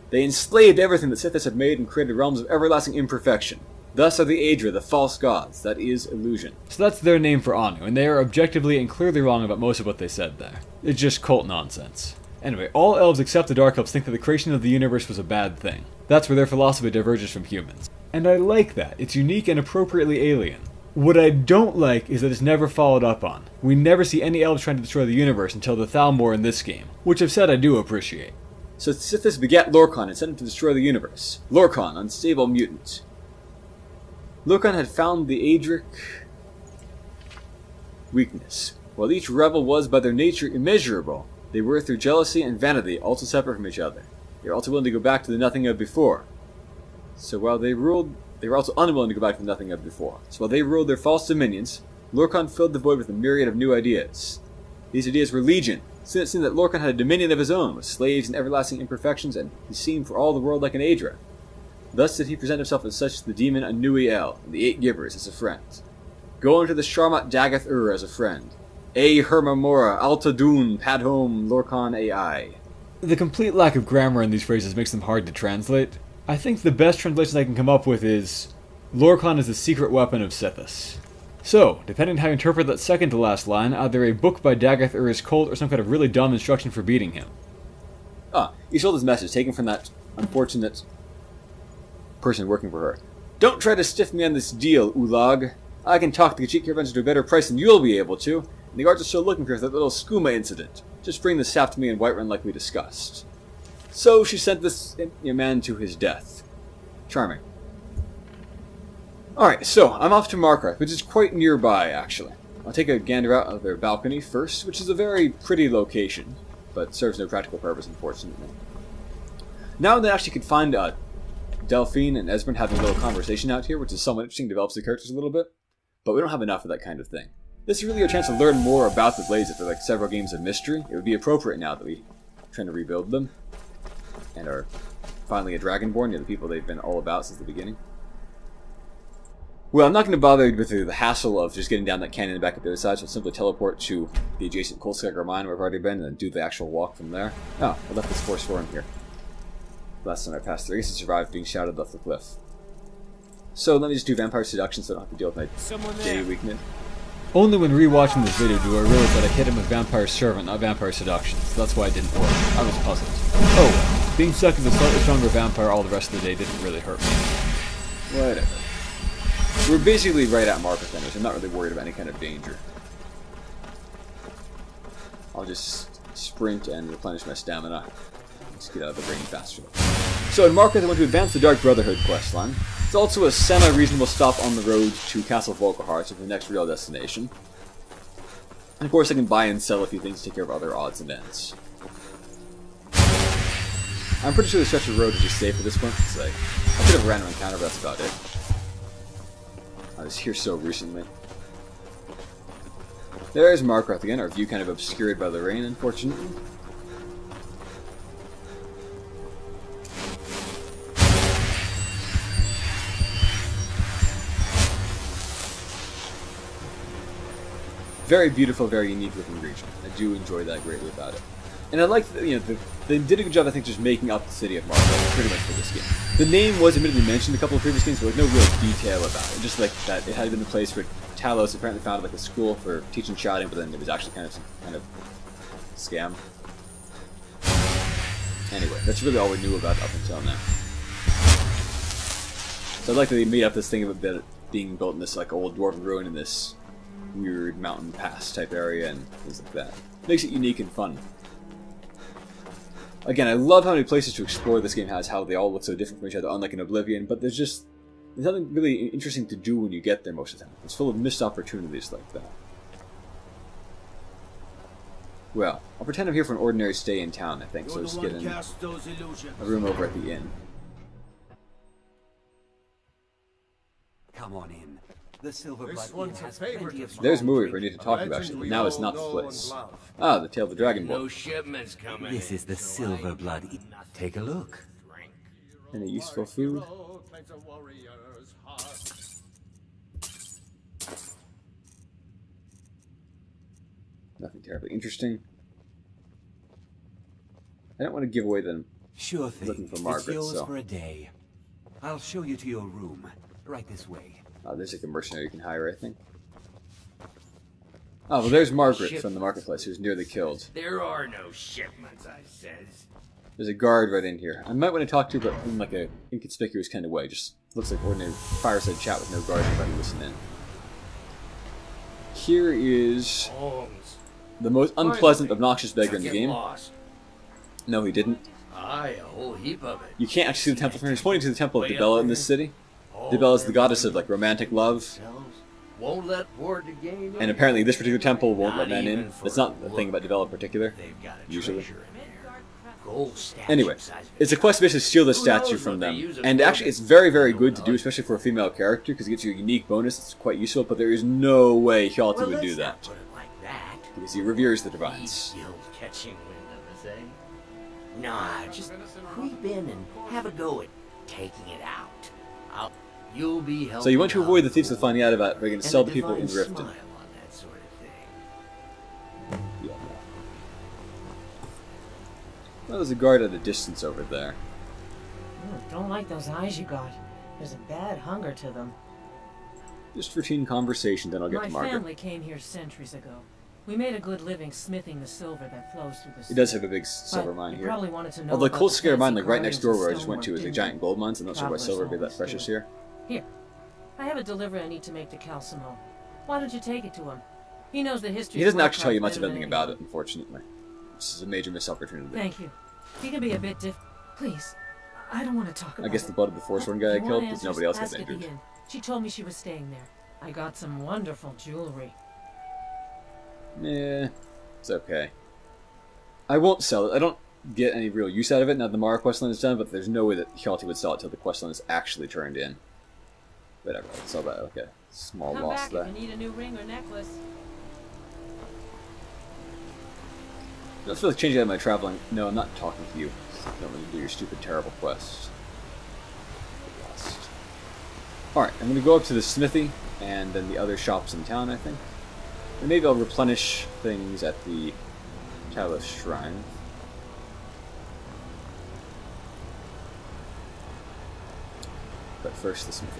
[SPEAKER 1] They enslaved everything that Sithis had made and created realms of everlasting imperfection. Thus are the Aedra, the false gods, that is, illusion. So that's their name for Anu, and they are objectively and clearly wrong about most of what they said there. It's just cult nonsense. Anyway, all elves except the Dark Elves think that the creation of the universe was a bad thing. That's where their philosophy diverges from humans. And I like that. It's unique and appropriately alien. What I don't like is that it's never followed up on. We never see any elves trying to destroy the universe until the Thalmor in this game, which I've said I do appreciate. So Sithis begat Lorkhan and sent him to destroy the universe. Lorkhan, unstable mutant. Lorkhan had found the Aedric weakness. While each rebel was by their nature immeasurable, they were through jealousy and vanity also separate from each other. They were also willing to go back to the nothing of before. So while they ruled they were also unwilling to go back to nothing of before. So while they ruled their false dominions, Lorkhan filled the void with a myriad of new ideas. These ideas were legion, since it seemed that Lorkhan had a dominion of his own, with slaves and everlasting imperfections, and he seemed for all the world like an Aedra. Thus did he present himself as such to the demon Anui El, and the 8 Givers as a friend. Go unto the Sharmat Dagoth Ur as a friend. A Hermamora, Altadun, Padhom, Lorkhan AI. The complete lack of grammar in these phrases makes them hard to translate. I think the best translation I can come up with is Lorkhan is the secret weapon of Sithis. So, depending on how you interpret that second to last line, either a book by Dagoth Ur's cult or some kind of really dumb instruction for beating him. He sold his message, taken from that unfortunate person working for her. Don't try to stiff me on this deal, Ulag. I can talk the Khajiit caravans to a better price than you'll be able to, and the guards are still looking for that little skooma incident. Just bring the sap to me in Whiterun like we discussed. So she sent this man to his death. Charming. Alright, so I'm off to Markarth, which is quite nearby, actually. I'll take a gander out of their balcony first, which is a very pretty location, but serves no practical purpose, unfortunately. Now they actually could find Delphine and Esbern having a little conversation out here, which is somewhat interesting, develops the characters a little bit, but we don't have enough of that kind of thing. This is really a chance to learn more about the Blades after like several games of mystery. It would be appropriate now that we're trying to rebuild them, and are finally a Dragonborn, the people they've been all about since the beginning. Well, I'm not going to bother with the hassle of just getting down that canyon and back up the other side, so I'll simply teleport to the adjacent Kolskagr mine where I've already been, and then do the actual walk from there. Oh, I left this Force 4 in here. Last time I passed through, I guess it survived being shouted off the cliff. So let me just do Vampire Seduction so I don't have to deal with my day weakness. Only when rewatching this video do I realize that I hit him with Vampire Servant, not Vampire Seduction, so that's why it didn't work. I was puzzled. Oh well, being stuck as a slightly stronger vampire all the rest of the day didn't really hurt me. Whatever. We're basically right at Markarth anyway, so I'm not really worried about any kind of danger. I'll just sprint and replenish my stamina. Let's get out of the rain faster. So in Markarth I want to advance the Dark Brotherhood questline. It's also a semi-reasonable stop on the road to Castle Volkihar, so the next real destination. And of course I can buy and sell a few things to take care of other odds and ends. I'm pretty sure the stretch of road is just safe at this point, because I could have ran an encounter, but that's about it. I was here so recently. There's Markarth again, our view kind of obscured by the rain, unfortunately. Very beautiful, very unique looking region. I do enjoy that greatly about it. And I like that, they did a good job, I think, just making up the city of Markarth pretty much for this game. The name was admittedly mentioned in a couple of previous games, but there was no real detail about it. Just like that, it had been the place where Talos apparently founded like a school for teaching shouting, but then it was actually kind of scam. Anyway, that's really all we knew about it up until now. So I like that they made up this thing about it being built in this like old dwarven ruin in this weird mountain pass type area and things like that. Makes it unique and fun. Again, I love how many places to explore this game has, how they all look so different from each other, unlike in Oblivion, but there's nothing really interesting to do when you get there most of the time. It's full of missed opportunities like that. Well, I'll pretend I'm here for an ordinary stay in town, I think, so just get in a room over at the inn.
[SPEAKER 5] Come on in. The Silverblood Inn has plenty of...
[SPEAKER 1] There's Muri, who I need to talk to actually, but now it's not the place. Ah, the Tail of the Dragon Bolt.
[SPEAKER 6] No shipments coming.
[SPEAKER 5] This is the Silverblood Inn. Take a look.
[SPEAKER 1] Any useful food? Nothing terribly interesting. I don't want to give away that I'm
[SPEAKER 5] sure thing.
[SPEAKER 1] looking for Margaret,
[SPEAKER 5] it's yours
[SPEAKER 1] so...
[SPEAKER 5] for a day. I'll show you to your room. Right this way.
[SPEAKER 1] There's like a mercenary you can hire, I think. Oh, well there's Margaret from the marketplace, who's nearly killed.
[SPEAKER 6] There are no shipments, I says.
[SPEAKER 1] There's a guard right in here. I might want to talk to, but in like a inconspicuous kind of way. Just looks like ordinary fireside chat with no guard anybody listen in. Here is the most unpleasant, obnoxious beggar in the game.
[SPEAKER 6] Lost.
[SPEAKER 1] No, he didn't.
[SPEAKER 6] Aye, a whole heap of it.
[SPEAKER 1] You can't actually see the temple from here. He's pointing to the temple of Dibella in this city. Dibella is the goddess of like romantic love.
[SPEAKER 6] Won't let port to gain.
[SPEAKER 1] And apparently this particular temple won't let men in. That's not the thing about Dibella in particular. Usually.
[SPEAKER 6] Of gold statue
[SPEAKER 1] Anyway,
[SPEAKER 6] size.
[SPEAKER 1] it's a quest to basically steal the
[SPEAKER 6] Who
[SPEAKER 1] statue
[SPEAKER 6] knows
[SPEAKER 1] from
[SPEAKER 6] what they
[SPEAKER 1] them.
[SPEAKER 6] use it
[SPEAKER 1] And
[SPEAKER 6] for?
[SPEAKER 1] actually, it's very, very good to do, especially for a female character, because it gives you a unique bonus that's quite useful, but there is no way Hjalti
[SPEAKER 6] Well,
[SPEAKER 1] would do
[SPEAKER 6] let's not
[SPEAKER 1] that.
[SPEAKER 6] put it like that.
[SPEAKER 1] Because he reveres the
[SPEAKER 6] He's
[SPEAKER 1] divines.
[SPEAKER 6] still catching wind of this, eh? Nah, just creep in and have a go at taking it out. You'll be helping.
[SPEAKER 1] So you want to avoid the thieves
[SPEAKER 6] out,
[SPEAKER 1] that finding out about it, they're going to
[SPEAKER 6] and
[SPEAKER 1] sell
[SPEAKER 6] the
[SPEAKER 1] the people in
[SPEAKER 6] divine
[SPEAKER 1] Riften.
[SPEAKER 6] smile on that sort of thing.
[SPEAKER 1] Yeah. Well, there's a guard at a distance over there.
[SPEAKER 4] Don't like those eyes you got. There's a bad hunger to them.
[SPEAKER 1] Just routine conversation, then I'll get
[SPEAKER 7] My
[SPEAKER 1] to Margaret.
[SPEAKER 7] family came here centuries ago. We made a good living smithing the silver that flows through the
[SPEAKER 1] It
[SPEAKER 7] sea.
[SPEAKER 1] does have a big silver
[SPEAKER 7] But
[SPEAKER 1] mine
[SPEAKER 7] you
[SPEAKER 1] here.
[SPEAKER 7] probably wanted to know
[SPEAKER 1] Although the
[SPEAKER 7] about
[SPEAKER 1] Cold
[SPEAKER 7] the
[SPEAKER 1] Scare mine,
[SPEAKER 7] fancy
[SPEAKER 1] like right next door where I
[SPEAKER 7] carvings
[SPEAKER 1] just
[SPEAKER 7] and
[SPEAKER 1] went to, is
[SPEAKER 7] stonework,
[SPEAKER 1] like giant
[SPEAKER 7] didn't
[SPEAKER 1] gold mines. I'm not sure why
[SPEAKER 7] Travelers
[SPEAKER 1] silver would be that
[SPEAKER 7] always
[SPEAKER 1] precious
[SPEAKER 7] do.
[SPEAKER 1] here.
[SPEAKER 7] you? Here. I have a delivery I need to make to Calcimo. Why don't you take it to him? He knows the history
[SPEAKER 1] He
[SPEAKER 7] of
[SPEAKER 1] doesn't actually tell you
[SPEAKER 7] Warcraft
[SPEAKER 1] much of
[SPEAKER 7] better
[SPEAKER 1] anything
[SPEAKER 7] than
[SPEAKER 1] about it,
[SPEAKER 7] anyone.
[SPEAKER 1] unfortunately. This is a major missed opportunity.
[SPEAKER 7] Thank you. He can be a bit Please. I don't want to talk about
[SPEAKER 1] I guess the
[SPEAKER 7] it.
[SPEAKER 1] blood of the Forsworn guy I
[SPEAKER 7] If you
[SPEAKER 1] killed,
[SPEAKER 7] want
[SPEAKER 1] because
[SPEAKER 7] answers,
[SPEAKER 1] nobody else
[SPEAKER 7] ask
[SPEAKER 1] got
[SPEAKER 7] at the
[SPEAKER 1] injured.
[SPEAKER 7] inn. She told me she was staying there. I got some wonderful jewelry.
[SPEAKER 1] Yeah, it's okay. I won't sell it. I don't get any real use out of it now the Mara questline is done, but there's no way that Hjalti would sell it till the questline is actually turned in. Whatever, I'll sell that. Okay, small
[SPEAKER 7] Come
[SPEAKER 1] loss
[SPEAKER 7] back
[SPEAKER 1] there.
[SPEAKER 7] if you need a new ring or necklace.
[SPEAKER 1] I feel like changing out of my traveling. No, I'm not talking to you. I don't want to do your stupid, terrible quests. Alright, I'm going to go up to the smithy, and then the other shops in town, I think. And maybe I'll replenish things at the Talos Shrine. But first, the smithy.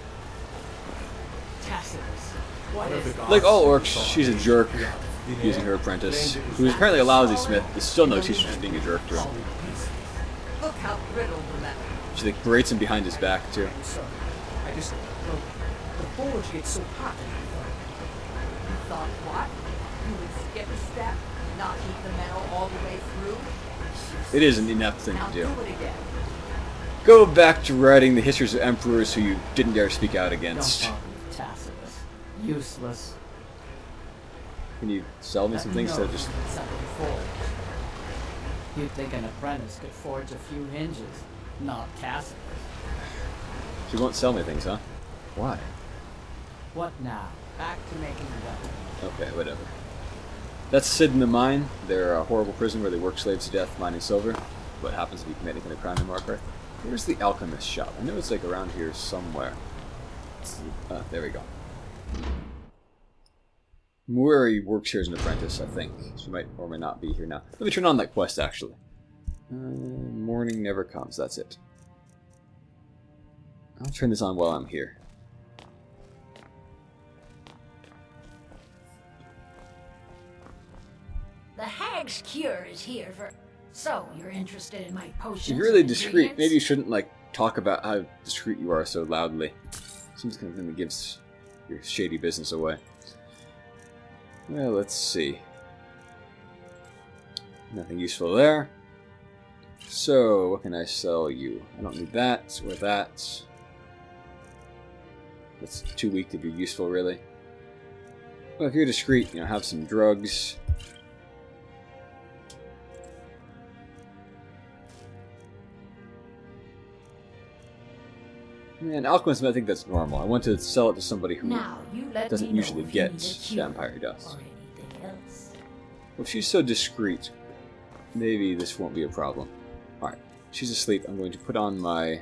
[SPEAKER 4] Tacitus. What is it?
[SPEAKER 1] Like all orcs, she's a jerk using her apprentice, who's apparently a lousy smith, but still knows he's just being a jerk to him.
[SPEAKER 4] Look how brittle the metal.
[SPEAKER 1] She like berates him behind his back too.
[SPEAKER 8] I'm sorry. I just... Well, the forge gets so hot and I thought...
[SPEAKER 4] Thought what? You would skip a step, not heat the metal all the way through?
[SPEAKER 1] It is an inept thing
[SPEAKER 4] Now
[SPEAKER 1] to
[SPEAKER 4] do
[SPEAKER 1] do.
[SPEAKER 4] it again.
[SPEAKER 1] Go back to writing the histories of emperors who you didn't dare speak out
[SPEAKER 4] Don't
[SPEAKER 1] against.
[SPEAKER 4] bother with Tacitus. Useless.
[SPEAKER 1] Can you sell me some things instead of just...
[SPEAKER 4] Something forged. You'd think an apprentice could forge a few hinges, not Tacitus.
[SPEAKER 1] She won't sell me things, huh? Why?
[SPEAKER 4] What now? Back to making weapons.
[SPEAKER 1] Okay, whatever. That's Sid in the mine. They're a horrible prison where they work slaves to death mining silver. What happens if you commit any kind of crime in Marquardt? Where's the alchemist shop? I know it's like around here somewhere. There we go. Muiri works here as an apprentice, I think. She might or may not be here now. Let me turn on that quest, actually. Morning never comes, that's it. I'll turn this on while I'm here.
[SPEAKER 9] The Hag's Cure is here for... So, you're interested in my potions?
[SPEAKER 1] You're really
[SPEAKER 9] and
[SPEAKER 1] discreet.
[SPEAKER 9] ingredients?
[SPEAKER 1] Maybe you shouldn't, like, talk about how discreet you are so loudly. Seems kind of thing that gives your shady business away. Well, let's see. Nothing useful there. So, what can I sell you? I don't need that or that. That's too weak to be useful, really. Well, if you're discreet, you know, have some drugs. And alchemism, I think that's normal. I want to sell it to somebody who
[SPEAKER 9] Now, you let
[SPEAKER 1] doesn't
[SPEAKER 9] me know
[SPEAKER 1] usually
[SPEAKER 9] if you
[SPEAKER 1] get
[SPEAKER 9] need a cure
[SPEAKER 1] vampire dust.
[SPEAKER 9] or anything else.
[SPEAKER 1] Well, if she's so discreet, maybe this won't be a problem. Alright, she's asleep. I'm going to put on my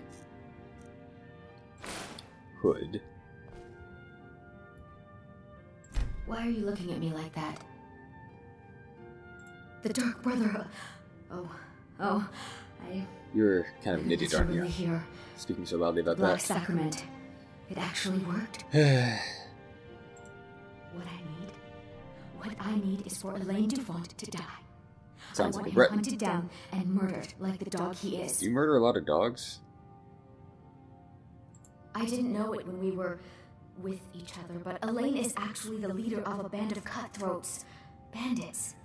[SPEAKER 1] hood.
[SPEAKER 9] Why are you looking at me like that? The Dark Brother... Oh,
[SPEAKER 1] You're kind of an idiot, aren't you?
[SPEAKER 9] really here.
[SPEAKER 1] Speaking so loudly about
[SPEAKER 9] Black
[SPEAKER 1] that.
[SPEAKER 9] Sacrament. It actually worked. What I need is for Elaine Dufont to die.
[SPEAKER 1] Sounds
[SPEAKER 9] I
[SPEAKER 1] like
[SPEAKER 9] want
[SPEAKER 1] a
[SPEAKER 9] him
[SPEAKER 1] Breton.
[SPEAKER 9] hunted down and murdered like the dog he is.
[SPEAKER 1] Do you murder a lot of dogs?
[SPEAKER 9] I didn't know it when we were with each other, but Elaine is actually the leader of a band of cutthroats. Bandits.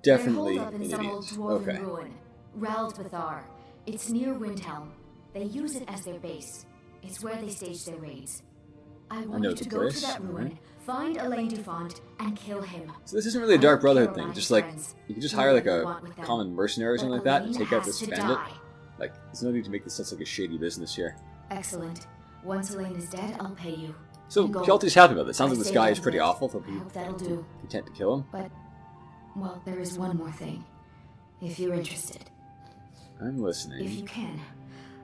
[SPEAKER 1] Definitely
[SPEAKER 9] They're holed up
[SPEAKER 1] an
[SPEAKER 9] in some old
[SPEAKER 1] idiot.
[SPEAKER 9] dwarven
[SPEAKER 1] Okay.
[SPEAKER 9] ruin. Raldbethar. It's near Windhelm. They use it as their base. It's where they stage their raids. I want
[SPEAKER 1] know
[SPEAKER 9] you
[SPEAKER 1] the
[SPEAKER 9] to go
[SPEAKER 1] place,
[SPEAKER 9] to that ruin,
[SPEAKER 1] right?
[SPEAKER 9] find Alain Dufont, and kill him.
[SPEAKER 1] So this isn't really a Dark
[SPEAKER 9] I
[SPEAKER 1] Brotherhood
[SPEAKER 9] kill
[SPEAKER 1] thing.
[SPEAKER 9] my
[SPEAKER 1] Just like
[SPEAKER 9] friends.
[SPEAKER 1] you can just
[SPEAKER 9] Do
[SPEAKER 1] hire like
[SPEAKER 9] what you
[SPEAKER 1] a
[SPEAKER 9] want with them.
[SPEAKER 1] common mercenary or something like
[SPEAKER 9] But
[SPEAKER 1] that and
[SPEAKER 9] Alain
[SPEAKER 1] take out
[SPEAKER 9] has
[SPEAKER 1] this
[SPEAKER 9] to
[SPEAKER 1] bandit.
[SPEAKER 9] die.
[SPEAKER 1] Like there's no need to make this such like a shady business here.
[SPEAKER 9] Excellent. Once Alain is dead, I'll pay you.
[SPEAKER 1] So
[SPEAKER 9] And go.
[SPEAKER 1] Kelty's happy about this. Sounds
[SPEAKER 9] I
[SPEAKER 1] like this
[SPEAKER 9] saved
[SPEAKER 1] guy is
[SPEAKER 9] them
[SPEAKER 1] pretty
[SPEAKER 9] both.
[SPEAKER 1] awful. He'll
[SPEAKER 9] I
[SPEAKER 1] be
[SPEAKER 9] hope that'll do.
[SPEAKER 1] content to kill him.
[SPEAKER 9] But, well, there is one more thing. If you're interested.
[SPEAKER 1] I'm
[SPEAKER 9] If you
[SPEAKER 1] listening.
[SPEAKER 9] can,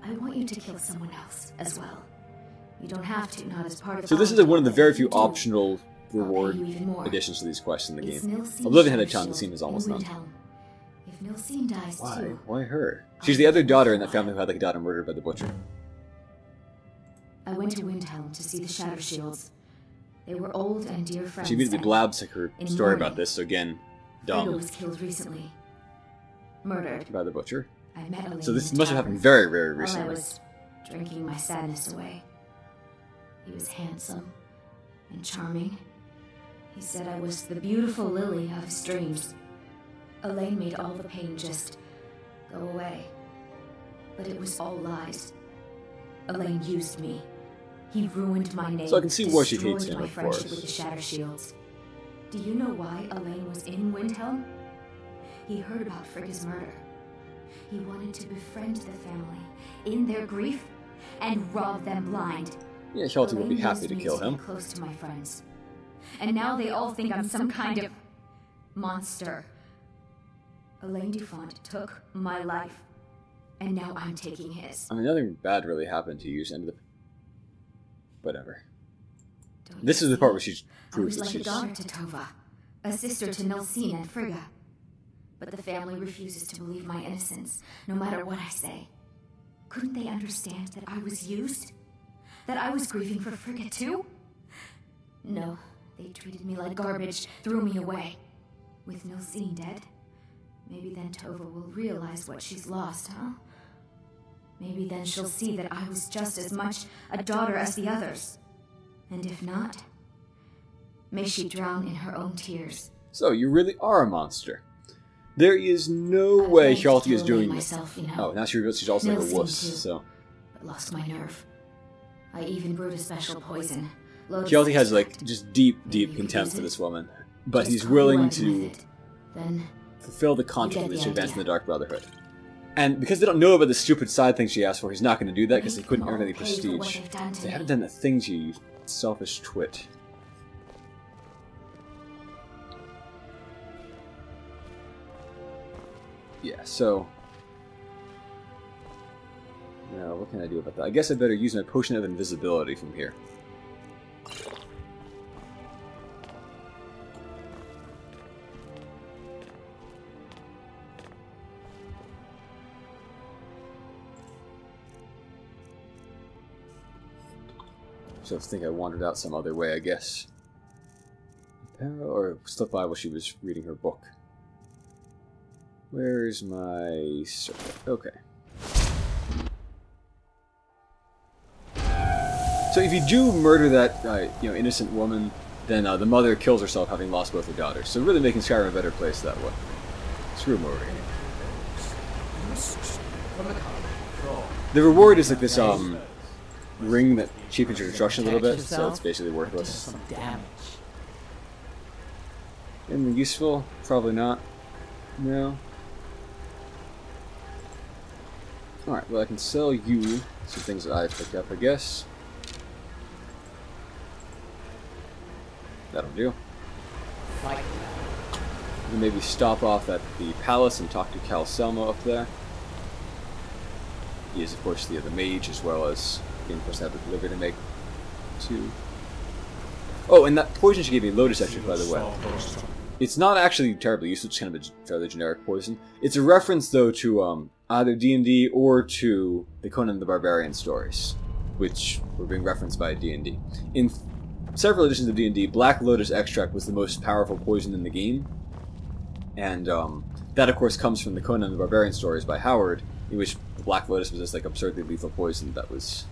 [SPEAKER 9] I want you to kill someone else as well. You don't have to, not as part of
[SPEAKER 1] So this is one of the very few
[SPEAKER 9] options.
[SPEAKER 1] optional reward
[SPEAKER 9] you even more.
[SPEAKER 1] additions to these quests in the
[SPEAKER 9] It's
[SPEAKER 1] game.
[SPEAKER 9] Nilsine
[SPEAKER 1] Oblivion had a
[SPEAKER 9] Shadow
[SPEAKER 1] ton. The scene is
[SPEAKER 9] Shield
[SPEAKER 1] almost
[SPEAKER 9] in
[SPEAKER 1] done.
[SPEAKER 9] Windhelm. If Nilsine dies
[SPEAKER 1] Why?
[SPEAKER 9] too,
[SPEAKER 1] Why her? She's the other daughter in that family who had like a daughter murdered by the butcher.
[SPEAKER 9] I went to Windhelm to see the Shadow Shields. They were old and dear friends.
[SPEAKER 1] She immediately
[SPEAKER 9] and
[SPEAKER 1] blabs like her
[SPEAKER 9] in
[SPEAKER 1] story
[SPEAKER 9] mourning.
[SPEAKER 1] about this. So again,
[SPEAKER 9] Frigga
[SPEAKER 1] dumb
[SPEAKER 9] was killed recently. Murdered.
[SPEAKER 1] by the butcher.
[SPEAKER 9] I met Alain
[SPEAKER 1] So this
[SPEAKER 9] in the
[SPEAKER 1] must have
[SPEAKER 9] tavern
[SPEAKER 1] happened very, very
[SPEAKER 9] while I
[SPEAKER 1] recently.
[SPEAKER 9] was drinking my sadness away. He was handsome and charming. He said I was the beautiful lily of his dreams. Alain made all the pain just go away. But it was all lies. Alain used me. He ruined my name.
[SPEAKER 1] So I can see why she hates
[SPEAKER 9] destroyed
[SPEAKER 1] him,
[SPEAKER 9] my
[SPEAKER 1] of
[SPEAKER 9] friendship
[SPEAKER 1] course.
[SPEAKER 9] with the Shadow Shields. Do you know why Alain was in Windhelm? He heard about Frigga's murder. He wanted to befriend the family in their grief and rob them blind.
[SPEAKER 1] Yeah, Kelty will be
[SPEAKER 9] Alain
[SPEAKER 1] happy
[SPEAKER 9] used
[SPEAKER 1] to
[SPEAKER 9] me
[SPEAKER 1] kill
[SPEAKER 9] get
[SPEAKER 1] him.
[SPEAKER 9] close to my friends. And now they all think I'm some kind of monster. Alain Dufont took my life, and now I'm taking his.
[SPEAKER 1] I mean, nothing bad really happened to you. Just ended up. Whatever.
[SPEAKER 9] Don't
[SPEAKER 1] This
[SPEAKER 9] you
[SPEAKER 1] is the
[SPEAKER 9] see?
[SPEAKER 1] part where she
[SPEAKER 9] I
[SPEAKER 1] proves
[SPEAKER 9] was
[SPEAKER 1] that
[SPEAKER 9] like a
[SPEAKER 1] she's.
[SPEAKER 9] daughter to Tova, a sister to Nilsine and Frigga. But the family refuses to believe my innocence, no matter what I say. Couldn't they understand that I was used? That I was grieving for Frigga too? No, they treated me like garbage, threw me away. With Nilsine dead, maybe then Tova will realize what she's lost, huh? Maybe then she'll see that I was just as much a daughter as the others. And if not, may she drown in her own tears.
[SPEAKER 1] So you really are a monster. There is no way Kelty is doing this.
[SPEAKER 9] myself, you know.
[SPEAKER 1] Oh, now she reveals she's also like a
[SPEAKER 9] Nilsine
[SPEAKER 1] wuss.
[SPEAKER 9] too.
[SPEAKER 1] So
[SPEAKER 9] But lost my nerve. I even brewed a special poison. Lotus
[SPEAKER 1] Kelty has like
[SPEAKER 9] extract.
[SPEAKER 1] just deep,
[SPEAKER 9] Maybe
[SPEAKER 1] deep
[SPEAKER 9] you
[SPEAKER 1] contempt
[SPEAKER 9] could
[SPEAKER 1] for
[SPEAKER 9] use
[SPEAKER 1] this
[SPEAKER 9] it.
[SPEAKER 1] woman, but
[SPEAKER 9] Just
[SPEAKER 1] he's
[SPEAKER 9] call
[SPEAKER 1] willing
[SPEAKER 9] Alain
[SPEAKER 1] to
[SPEAKER 9] with it. Then
[SPEAKER 1] fulfill the
[SPEAKER 9] You
[SPEAKER 1] contract
[SPEAKER 9] get
[SPEAKER 1] with
[SPEAKER 9] the
[SPEAKER 1] to advance in
[SPEAKER 9] idea.
[SPEAKER 1] the Dark Brotherhood. And because they don't know about the stupid side thing she asked for, he's not going to do that because they
[SPEAKER 9] Make
[SPEAKER 1] couldn't
[SPEAKER 9] them
[SPEAKER 1] earn any
[SPEAKER 9] all pay for what
[SPEAKER 1] prestige.
[SPEAKER 9] they've done to
[SPEAKER 1] They
[SPEAKER 9] me.
[SPEAKER 1] haven't done a thing to you, you selfish twit. Yeah, so... Now, what can I do about that? I guess I better use my potion of invisibility from here. So I think I wandered out some other way, I guess. Or slipped by while she was reading her book. Where's my circle? Okay. So if you do murder that, innocent woman, then the mother kills herself having lost both her daughters. So really making Skyrim a better place that way. Screw murdering. The reward is like this, ring that cheapens your construction a little bit, so it's basically worthless. Anything useful? Probably not. No. Alright, well I can sell you some things that I picked up, I guess. That'll do. And maybe stop off at the palace and talk to Calcelmo up there. He is, of course, the mage, as well as being the person I have the delivery to make too. Oh, and that poison she gave me, Lotus Extract, by the way. It's not actually terribly useful, it's kind of a fairly generic poison. It's a reference, though, to either D&D or to the Conan the Barbarian stories, which were being referenced by D&D. In several editions of D&D, Black Lotus Extract was the most powerful poison in the game, and that, of course, comes from the Conan the Barbarian stories by Howard, in which the Black Lotus was this like absurdly lethal poison that was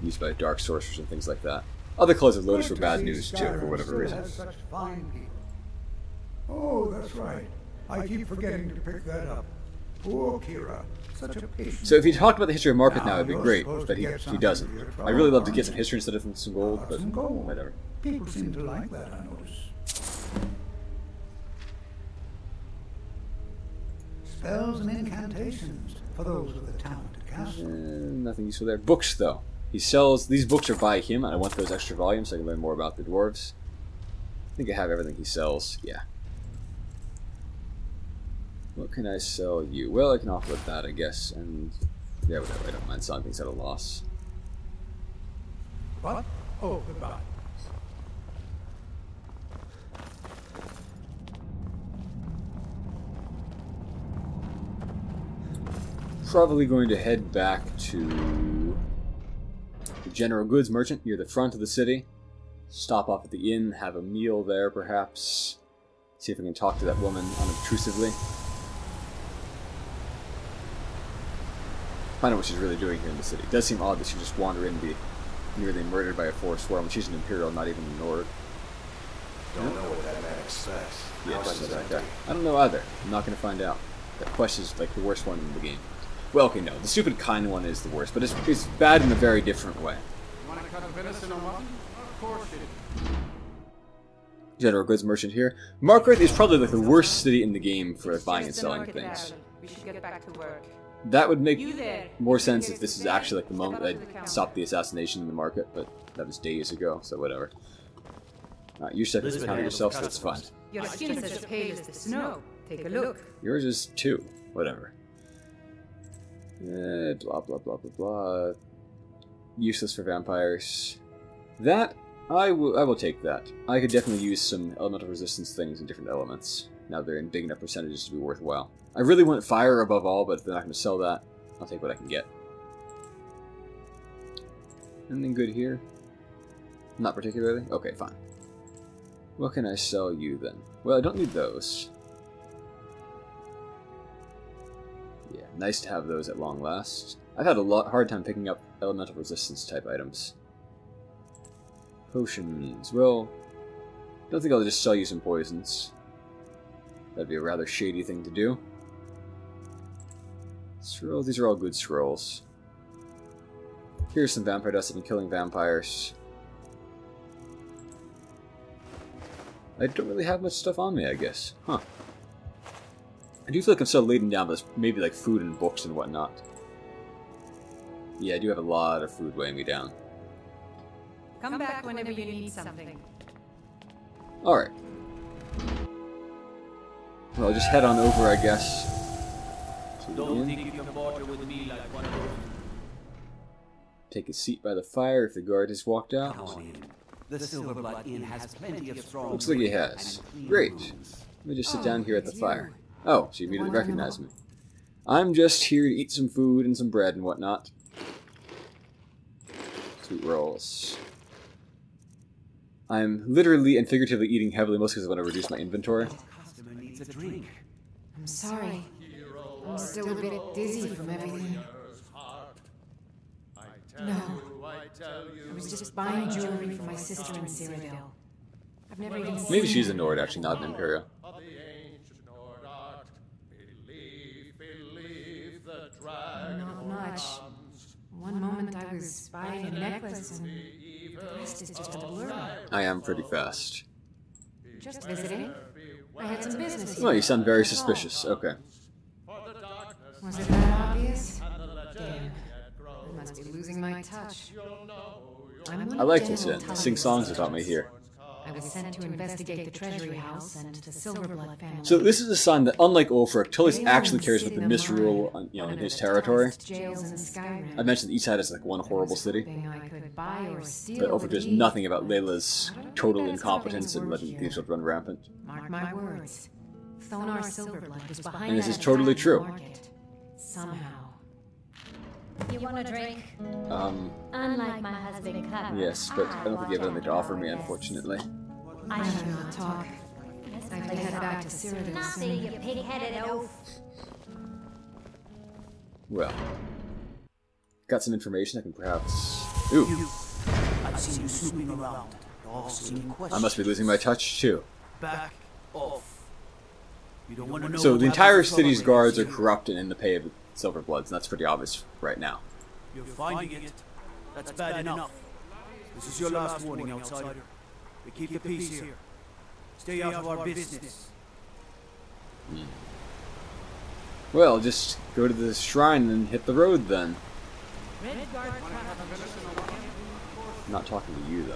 [SPEAKER 1] used by dark sorcerers and things like that. Other colors of Lotus were bad news, too, for whatever reason.
[SPEAKER 3] Oh, that's right. I keep forgetting to pick that up.
[SPEAKER 10] Poor Kira. Such a patient.
[SPEAKER 1] So if he talked about the history of Market now, it'd be great, but he doesn't. I really love to get some history instead of some gold, but whatever.
[SPEAKER 10] People seem to like that, I notice. Spells and incantations for those with the talent to cast them.
[SPEAKER 1] Nothing useful there. Books, though. He sells... These books are by him, and I want those extra volumes so I can learn more about the dwarves. I think I have everything he sells. Yeah. What can I sell you? Well, I can offer with that, I guess, and... Yeah, whatever. I don't mind selling things at a loss.
[SPEAKER 10] What? Oh, goodbye.
[SPEAKER 1] Probably going to head back to the general goods merchant near the front of the city. Stop off at the inn, have a meal there, perhaps. See if I can talk to that woman unobtrusively. Find out what she's really doing here in the city. It does seem odd that she just wander in and be nearly murdered by a forest swarm. She's an Imperial, not even a Nord.
[SPEAKER 11] Don't know what that man expects.
[SPEAKER 1] Yeah, I don't know either. I'm not going to find out. That quest is like the worst one in the game. Well, okay, no. The stupid kind one is the worst, but it's bad in a very different way.
[SPEAKER 11] You want to cut a venison or mutton? Of course you do.
[SPEAKER 1] General goods merchant here. Markarth is probably like the worst city in the game for buying and selling things.
[SPEAKER 12] We should get back to work.
[SPEAKER 1] That would make more sense if this is actually like the moment that stopped the assassination in the market, but that was days ago, so whatever. You said this counter yourself, so that's fine.
[SPEAKER 12] Your skin's as pale as the snow. Take a look.
[SPEAKER 1] Yours is 2. Whatever. Blah blah blah blah blah. Useless for vampires. That I will take that. I could definitely use some elemental resistance things in different elements. Now they're in big enough percentages to be worthwhile. I really want fire above all, but if they're not going to sell that, I'll take what I can get. Anything good here? Not particularly? Okay, fine. What can I sell you then? Well, I don't need those. Yeah, nice to have those at long last. I've had a hard time picking up elemental resistance type items. Potions. Well, don't think I'll just sell you some poisons. That'd be a rather shady thing to do. Scrolls. These are all good scrolls. Here's some vampire dust. I've been killing vampires. I don't really have much stuff on me, I guess. Huh. I do feel like I'm so laden down with maybe like food and books and whatnot. Yeah, I do have a lot of food weighing me down.
[SPEAKER 12] Come back whenever you need something.
[SPEAKER 1] Alright. Well, I'll just head on over, I guess.
[SPEAKER 13] Don't think you can barter with me like one of those.
[SPEAKER 1] Take a seat by the fire if the guard has walked out.
[SPEAKER 5] Come on in. The Silverblood Inn has plenty of strong.
[SPEAKER 1] Looks like he has. Great. Let me just sit down here at the fire. Oh, so you immediately recognize me. I'm just here to eat some food and some bread and whatnot. Sweet rolls. I'm literally and figuratively eating heavily, mostly because I want to reduce my inventory.
[SPEAKER 5] Customer needs a drink.
[SPEAKER 14] I'm sorry. I'm still a bit dizzy from everything. No. I was just buying jewelry for my sister in Cyrodiil. I've never even seen
[SPEAKER 1] Maybe she's a Nord, actually, not an Imperial.
[SPEAKER 14] Not much. One moment I was buying a necklace, and the rest is just a blur.
[SPEAKER 1] I am pretty fast.
[SPEAKER 14] Just visiting. I had some business.
[SPEAKER 1] Well, you sound very suspicious. Okay.
[SPEAKER 14] Was it that obvious? Damn. I must be losing my touch.
[SPEAKER 1] I like this inn. Sing songs about me here.
[SPEAKER 14] I was sent to investigate the treasury house and the Silverblood family.
[SPEAKER 1] So this is a sign that, unlike Ulfric, Tullis actually cares about the misrule, in his territory. I mentioned that each side is like one horrible city. But Ulfric does nothing about Layla's total incompetence and letting thieves run rampant.
[SPEAKER 14] Mark my words. Thonar Silverblood was behind.
[SPEAKER 1] And this is totally true.
[SPEAKER 14] Somehow.
[SPEAKER 15] You want a drink?
[SPEAKER 1] Unlike
[SPEAKER 15] my husband, Cut.
[SPEAKER 1] Yes, but I don't think you have anything to offer me, unfortunately.
[SPEAKER 14] I should not talk. I have to head back to Cyrodiil
[SPEAKER 15] Nothing,
[SPEAKER 14] soon.
[SPEAKER 15] you pig-headed oaf.
[SPEAKER 1] Well, got some information I can perhaps... Ooh.
[SPEAKER 6] I've seen you snooping around. All seem questions.
[SPEAKER 1] I must be losing my touch, too.
[SPEAKER 6] Back off.
[SPEAKER 13] You don't want to know
[SPEAKER 1] So
[SPEAKER 13] what
[SPEAKER 1] the entire
[SPEAKER 13] happens to
[SPEAKER 1] city's
[SPEAKER 13] someone
[SPEAKER 1] guards are
[SPEAKER 13] here.
[SPEAKER 1] corrupt and in the pay of Silverbloods, and that's pretty obvious right now.
[SPEAKER 13] You're finding it. That's bad enough. This is your last warning, outsider. We keep the peace here. Stay out of our business.
[SPEAKER 1] Well, just go to the shrine and hit the road then. I'm not talking to you though.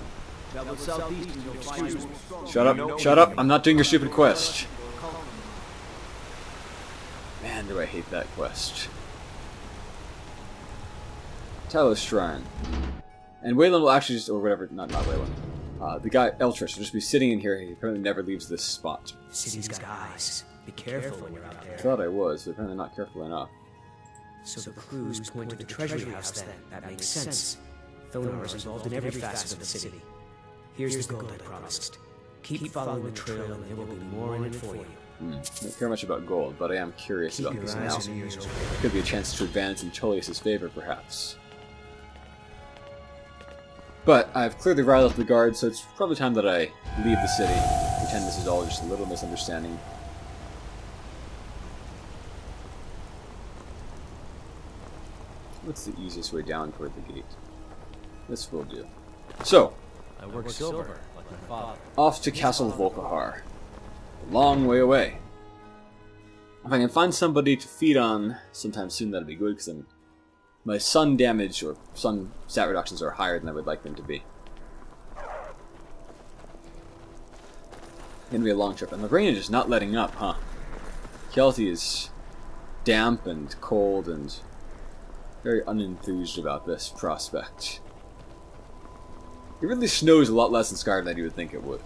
[SPEAKER 13] Travel southeast and you'll find
[SPEAKER 1] Shut up, shut up, I'm not doing your stupid quest. Man, do I hate that quest. Talos Shrine. And Waylon will actually just, or whatever, not Waylon. The guy, Eltrus, will just be sitting in here. He apparently never leaves this spot.
[SPEAKER 8] City's got eyes. Be careful when you're out there.
[SPEAKER 1] I thought I was, but apparently not careful enough.
[SPEAKER 8] So the clues point to the treasury house then. That makes sense. Thonar is involved in every facet of the city. Here's the gold I promised. Keep following the trail and there will be more in it for you.
[SPEAKER 1] Don't care much about gold, but I am curious about this now. Could be a chance to advance in Tullius' favor, perhaps. But I've clearly riled up the guards, so it's probably time that I leave the city. Pretend this is all just a little misunderstanding. What's the easiest way down toward the gate? This will do. So,
[SPEAKER 13] I work silver, like my father.
[SPEAKER 1] Off to Castle Volkahar. A long way away. If I can find somebody to feed on sometime soon, that'd be good, because my sun damage or sun stat reductions are higher than I would like them to be. Gonna be a long trip, and the rain is just not letting up, huh? Kelty is damp and cold and very unenthused about this prospect. It really snows a lot less in Skyrim than you would think it would.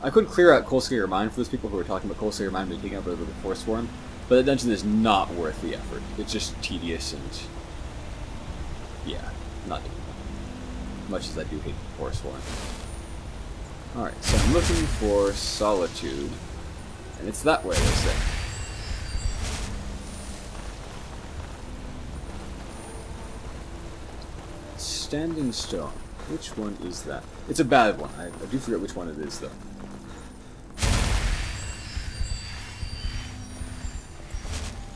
[SPEAKER 1] I couldn't clear out Coalslayer Mine for those people who were talking about Coalslayer Mine being taken up with the Forsworn, but that dungeon is not worth the effort. It's just tedious and... yeah, not doing it. Much as I do hate the Forsworn. Alright, so I'm looking for Solitude, and it's that way, they say. Standing Stone. Which one is that? It's a bad one. I do forget which one it is, though.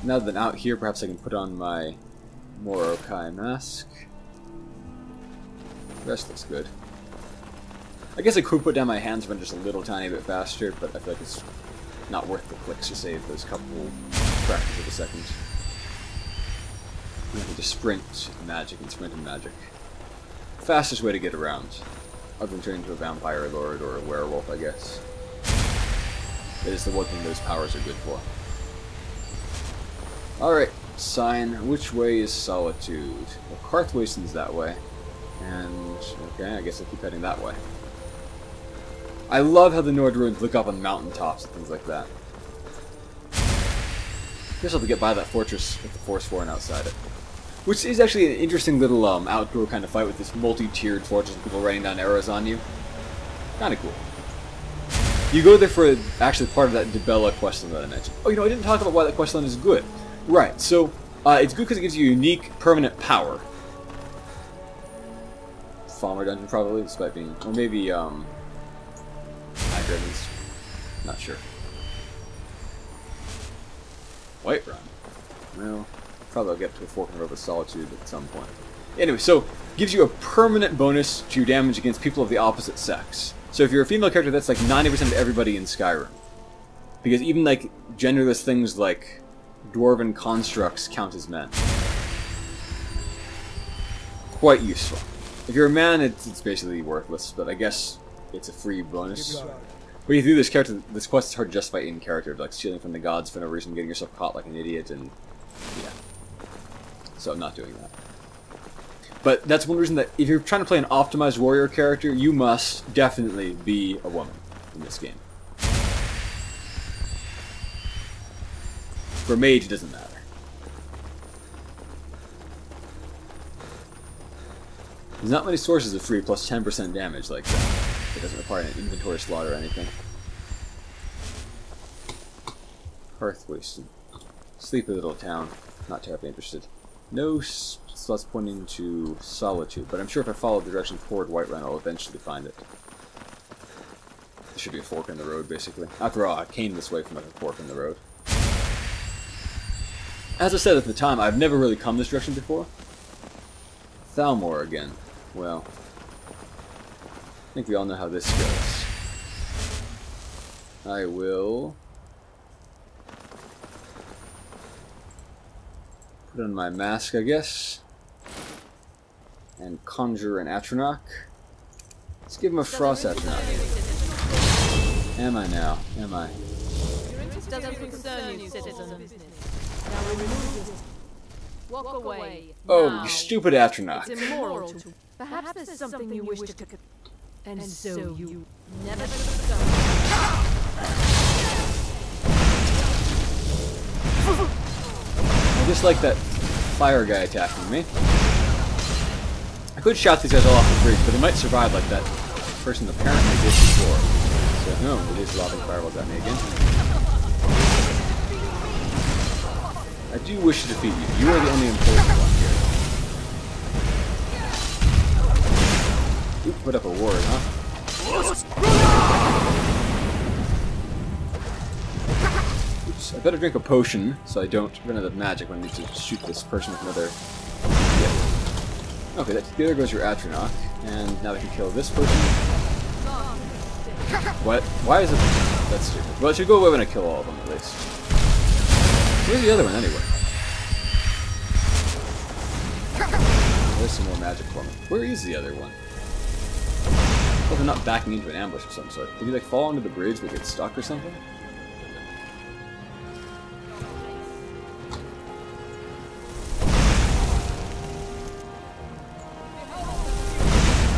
[SPEAKER 1] Now that I'm out here, perhaps I can put on my Morokai mask. The rest looks good. I guess I could put down my hands run just a little tiny bit faster, but I feel like it's not worth the clicks to save those couple fractions of a second. I can just sprint magic and sprint and magic. Fastest way to get around, other than turning into a vampire lord or a werewolf, I guess. It is the one thing those powers are good for. Alright, sign. Which way is Solitude? Well, Karthwasten's that way. And, okay, I guess I'll keep heading that way. I love how the Nord ruins look up on mountaintops and things like that. Guess I'll have to get by that fortress with the Forsworn outside it. Which is actually an interesting little outdoor kind of fight with this multi-tiered fortress with people raining down arrows on you. Kinda cool. You go there for actually part of that Dibella questline that I mentioned. Oh, you know, I didn't talk about why that questline is good. Right, so it's good because it gives you unique, permanent power. Falmer dungeon, probably, despite being... or maybe, Night Dragons. Not sure. Whiterun. Well, probably I'll get to a Fork in the Road of Solitude at some point. Anyway, so, gives you a permanent bonus to your damage against people of the opposite sex. So if you're a female character, that's like 90% of everybody in Skyrim. Because even, like, genderless things like dwarven constructs count as men. Quite useful. If you're a man, it's basically worthless, but I guess it's a free bonus. But if you do this character, this quest is hard to justify in character, like stealing from the gods for no reason, getting yourself caught like an idiot, and yeah. So I'm not doing that. But that's one reason that if you're trying to play an optimized warrior character, you must definitely be a woman in this game. For mage, it doesn't matter. There's not many sources of free plus 10% damage like that. It doesn't require an inventory slot or anything. Hearthwasten. Sleepy little town. Not terribly interested. No slots pointing to Solitude, but I'm sure if I follow the direction toward Whiterun, I'll eventually find it. There should be a fork in the road, basically. After all, I came this way from like a fork in the road. As I said at the time, I've never really come this direction before. Thalmor again. Well, I think we all know how this goes. I will put on my mask, I guess, and conjure an Atronach. Let's give him a Frost Atronach. Am I now? Am I?
[SPEAKER 7] Your interest doesn't concern you, citizen. Now remove this. Walk away.
[SPEAKER 1] Oh,
[SPEAKER 7] now.
[SPEAKER 1] you stupid Atronach.
[SPEAKER 7] It's immoral to. Perhaps there's something you wish to. And so you never should have done.
[SPEAKER 1] I just like that fire guy attacking me. I could shout these guys all off the bridge, but they might survive like that person apparently did before. So, no, it is lobbing fireballs at me again. I do wish to defeat you. You are the only important one here. Oop, put up a ward, huh? Oops, I better drink a potion so I don't run out of magic when I need to shoot this person with another. Yeah. Okay, there goes your Atronach, and now we can kill this person. What? Why is it? That's stupid. Well, it should go away when I kill all of them at least. Where's the other one anyway? There's some more magic for me. Where is the other one? I hope I'm not backing into an ambush of some sort. Did he like fall onto the bridge but get stuck or something?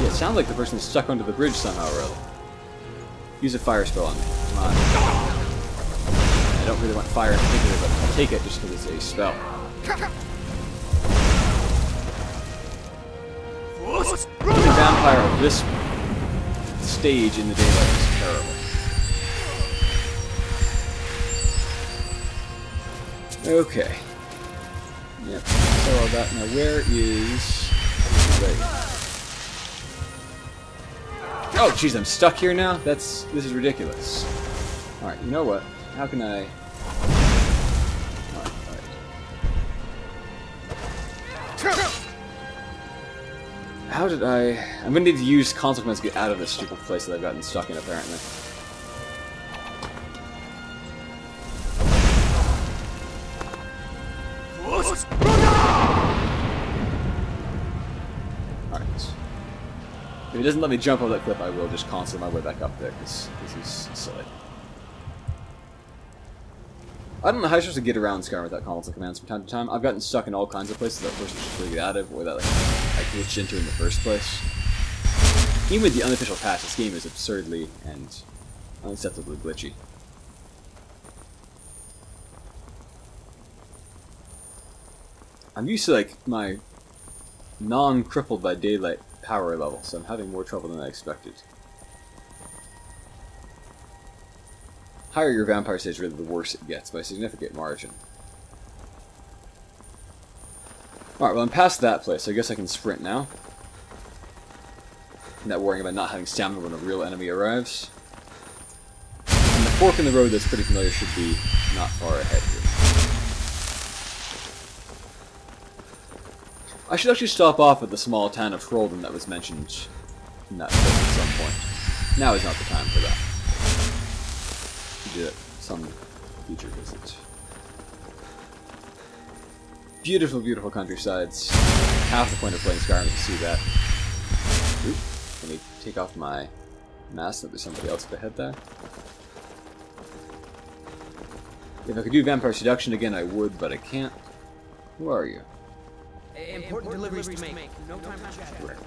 [SPEAKER 1] Yeah, it sounds like the person is stuck onto the bridge somehow or other. Use a fire spell on me. Come on. I don't really want fire in particular, but I'll take it just because it's a spell. The vampire of this stage in the daylight is terrible. Okay. Yep, so all that. Now where is... Oh, jeez, I'm stuck here now? This is ridiculous. Alright, you know what? How can I... Alright. How did I... I'm gonna need to use console commands to get out of this stupid place that I've gotten stuck in, apparently. Alright. If it doesn't let me jump over that cliff, I will just console my way back up there, because this is silly. I don't know how you're supposed to get around Skyrim without console commands from time to time. I've gotten stuck in all kinds of places that I first should get out of, or that like, I glitched into in the first place. Even with the unofficial patch, this game is absurdly and unacceptably glitchy. I'm used to like my non-crippled by daylight power level, so I'm having more trouble than I expected. Higher your vampire stage, really the worse it gets by a significant margin. Alright, well I'm past that place, so I guess I can sprint now. I'm not worrying about not having stamina when a real enemy arrives. And the fork in the road that's pretty familiar should be not far ahead here. I should actually stop off at the small town of Hrolden that was mentioned in that place at some point. Now is not the time for that. Do it some future visit. Beautiful, beautiful countrysides. Half the point of playing Skyrim is to see that. Oop, let me take off my mask that there's somebody else at the head there. If I could do Vampire Seduction again, I would, but I can't. Who are you?
[SPEAKER 8] Important deliveries to make. No time for chat.
[SPEAKER 1] Right.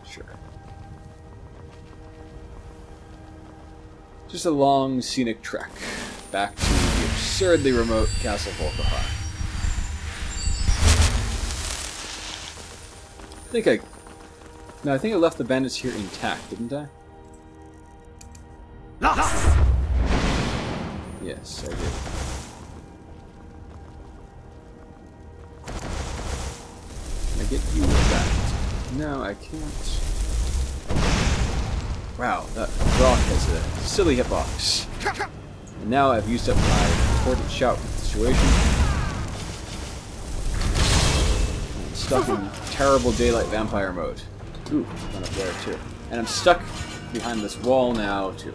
[SPEAKER 1] Sure. Just a long, scenic trek back to the absurdly remote Castle Volkihar. I think I left the bandits here intact, didn't I? Yes, I did. Can I get you with that? No, I can't. Wow, that rock has a silly hitbox. And now I've used up my important shout for the situation. I'm stuck in terrible daylight vampire mode. Ooh, one up there too. And I'm stuck behind this wall now too.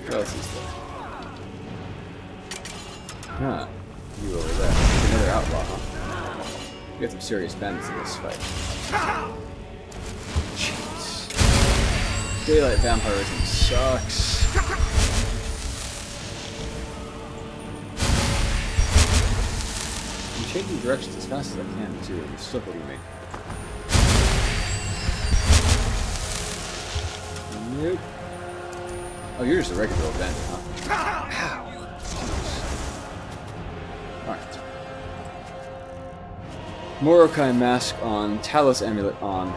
[SPEAKER 1] What else is there? Huh. You over there. Another outlaw, huh? We got some serious bandits in this fight. Jeez. Daylight vampirism sucks. I'm changing directions as fast as I can, too. You're still hitting me. Nope. Oh, you're just a regular old bandit, huh? Ow. Alright. Morokai mask on, Talos amulet on.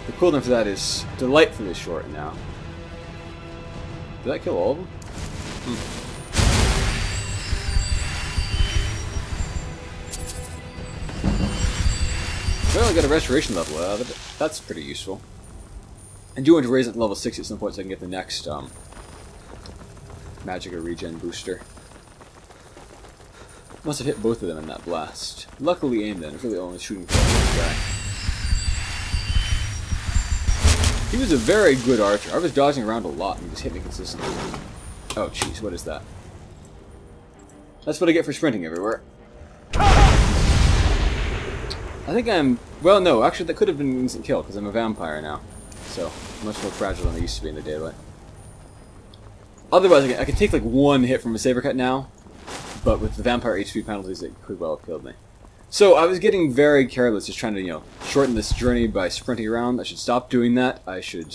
[SPEAKER 1] The cooldown for that is delightfully short now. Did that kill all of them? Well, I got a restoration level out of it. That's pretty useful. I do want to raise it to level 60 at some point so I can get the next Magicka regen booster. Must have hit both of them in that blast. Luckily aimed then, it's really only shooting for this guy. He was a very good archer. I was dodging around a lot and he just hit me consistently. Oh jeez, what is that? That's what I get for sprinting everywhere. I think I'm... Well, no, actually that could have been an instant kill, because I'm a vampire now. So, much more fragile than I used to be in the daylight. Otherwise, I could take like one hit from a saber cut now, but with the vampire HP penalties, it could well have killed me. So, I was getting very careless, just trying to, you know, shorten this journey by sprinting around. I should stop doing that. I should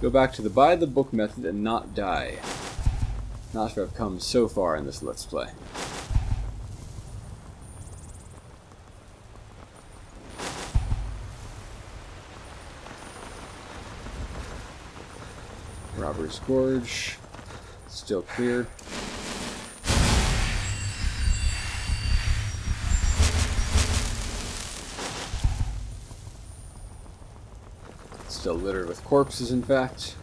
[SPEAKER 1] go back to the by-the-book method and not die. Not after I've come so far in this Let's Play. Robber's Gorge, still clear. Still littered with corpses, in fact.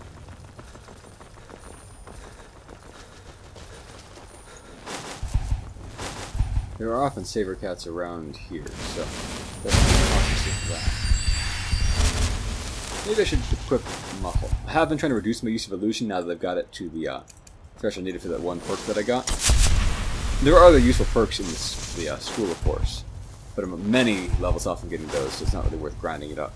[SPEAKER 1] There are often saber cats around here, so that's the that. Maybe I should equip Muffle. I have been trying to reduce my use of illusion now that I've got it to the threshold needed for that one perk that I got. There are other useful perks in this, the school, of course, but I'm many levels off from getting those, so it's not really worth grinding it up.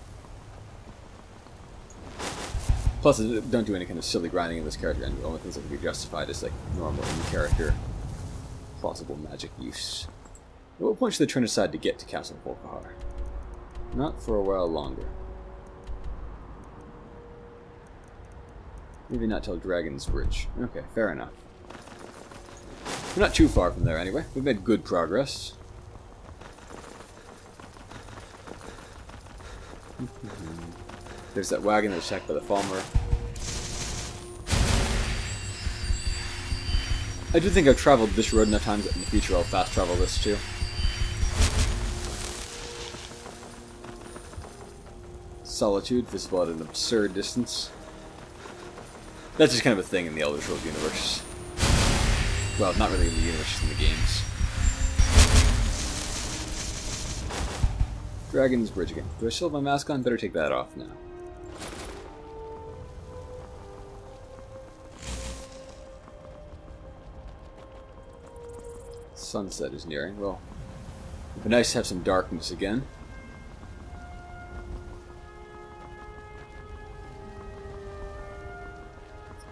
[SPEAKER 1] Plus, I don't do any kind of silly grinding in this character, and the only things that can be justified is like normal in-character, plausible magic use. At what point should they turn aside to get to Castle Volkihar? Not for a while longer. Maybe not till Dragon's Bridge. Okay, fair enough. We're not too far from there anyway. We've made good progress. There's that wagon that's attacked by the Falmer. I do think I've traveled this road enough times that in the future I'll fast travel this too. Solitude, visible at an absurd distance. That's just kind of a thing in the Elder Scrolls universe. Well, not really in the universe, just in the games. Dragon's Bridge again. Do I still have my mask on? Better take that off now. Sunset is nearing. Well, it'd be nice to have some darkness again.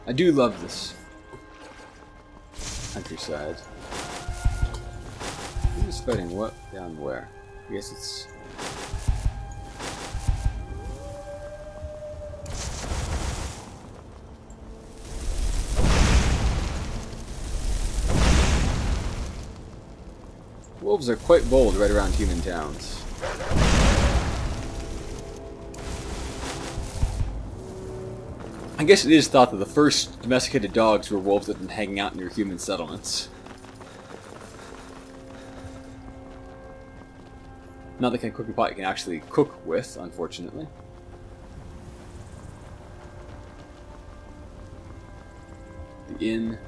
[SPEAKER 1] I do love this countryside. Who's fighting what down where? I guess it's... Wolves are quite bold right around human towns. I guess it is thought that the first domesticated dogs were wolves that have been hanging out near human settlements. Not the kind of cooking pot you can actually cook with, unfortunately. The inn.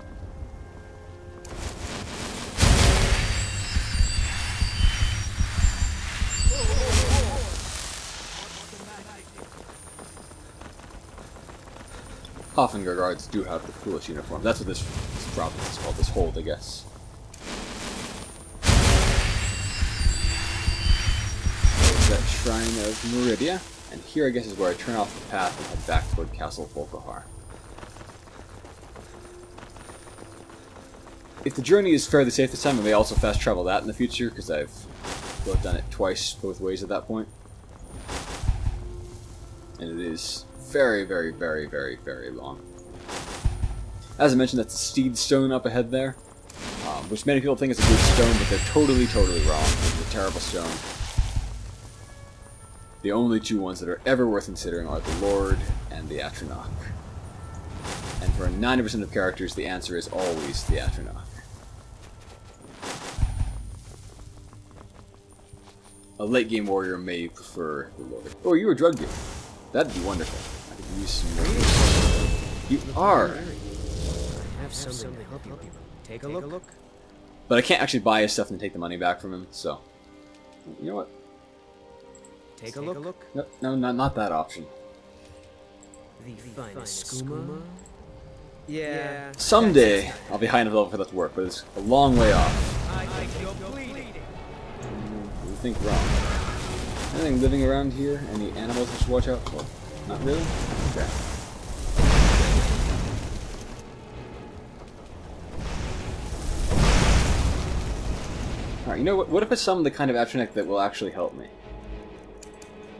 [SPEAKER 1] Hoffinger guards do have the coolest uniform. That's what this province is called, this hold, I guess. There's that Shrine of Meridia, and here I guess is where I turn off the path and head back toward Castle Volkihar. If the journey is fairly safe this time, I may also fast travel that in the future, because I've both done it twice, both ways at that point. And it is very, very, very, very, very long. As I mentioned, that's a steed stone up ahead there, which many people think is a good stone, but they're totally, totally wrong. It's a terrible stone. The only two ones that are ever worth considering are the Lord and the Atronach. And for 90% of characters, the answer is always the Atronach. A late game warrior may prefer the Lord. Oh, you're a drug dealer. That'd be wonderful. I could use some more. You are.
[SPEAKER 8] I have something to help you. Take a look.
[SPEAKER 1] But I can't actually buy his stuff and take the money back from him, so... You know what?
[SPEAKER 8] Take a look.
[SPEAKER 1] No, not that option.
[SPEAKER 8] The finest skooma? Yeah.
[SPEAKER 1] Someday, I'll be high enough level for that to work, but it's a long way off.
[SPEAKER 8] I think you're bleeding.
[SPEAKER 1] You think wrong. Anything living around here? Any animals I should watch out for? Not really? Okay. Alright, you know what? What if I summon the kind of Atronach that will actually help me?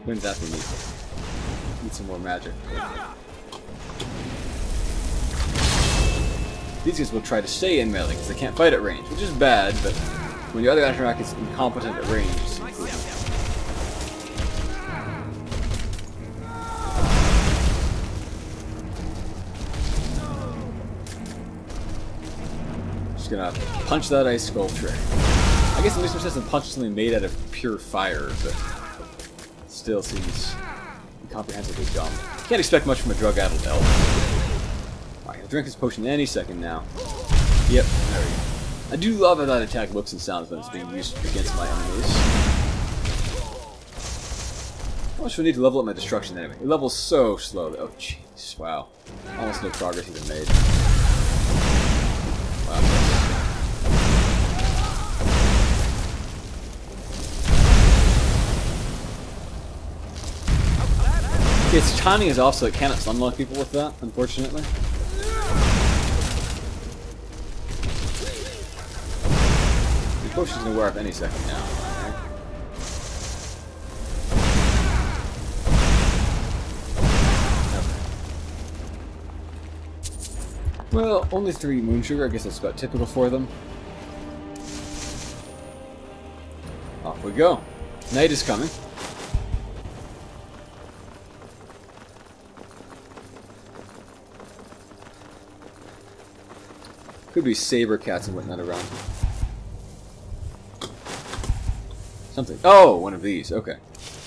[SPEAKER 1] When's that we need? Need some more magic. These guys will try to stay in melee because they can't fight at range, which is bad, but when your other Atronach is incompetent at range, it's improvement. Just gonna punch that ice sculpture. I guess it makes more sense than punch something made out of pure fire, but still seems incomprehensibly dumb. Can't expect much from a drug-addled elf. Alright, I'll drink this potion any second now. Yep, there we go. I do love how that attack looks and sounds when it's being used against my enemies. How much do I need to level up my destruction anyway? It levels so slowly. Oh jeez, wow. Almost no progress even made. Wow. Its timing is off, so it cannot sunlock people with that, unfortunately. The potion's gonna wear off any second now. Okay. Well, only 3 moon sugar. I guess that's about typical for them. Off we go. Night is coming. Could be saber cats and whatnot around. Something. Oh, one of these. Okay.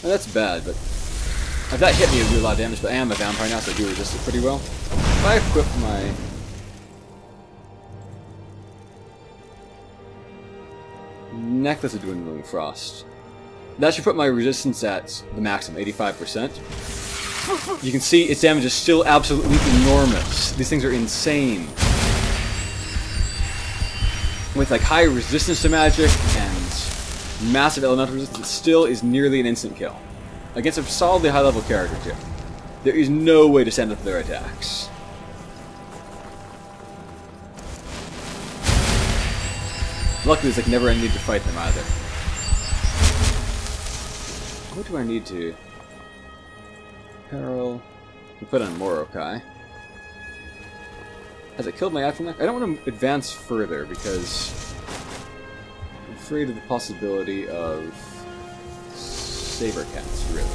[SPEAKER 1] Well, that's bad, but if that hit me, it would do a lot of damage. But I am a vampire now, so I do resist it pretty well. If I equip my necklace of Dwindling Frost, that should put my resistance at the maximum, 85%. You can see its damage is still absolutely enormous. These things are insane. With like high resistance to magic and massive elemental resistance, it still is nearly an instant kill. Against a solidly high level character too. There is no way to stand up to their attacks. Luckily, it's like never I need to fight them either. What do I need to? Peril. We put on Morokai. Has it killed my Atronach? I don't want to advance further because I'm afraid of the possibility of saber cats, really.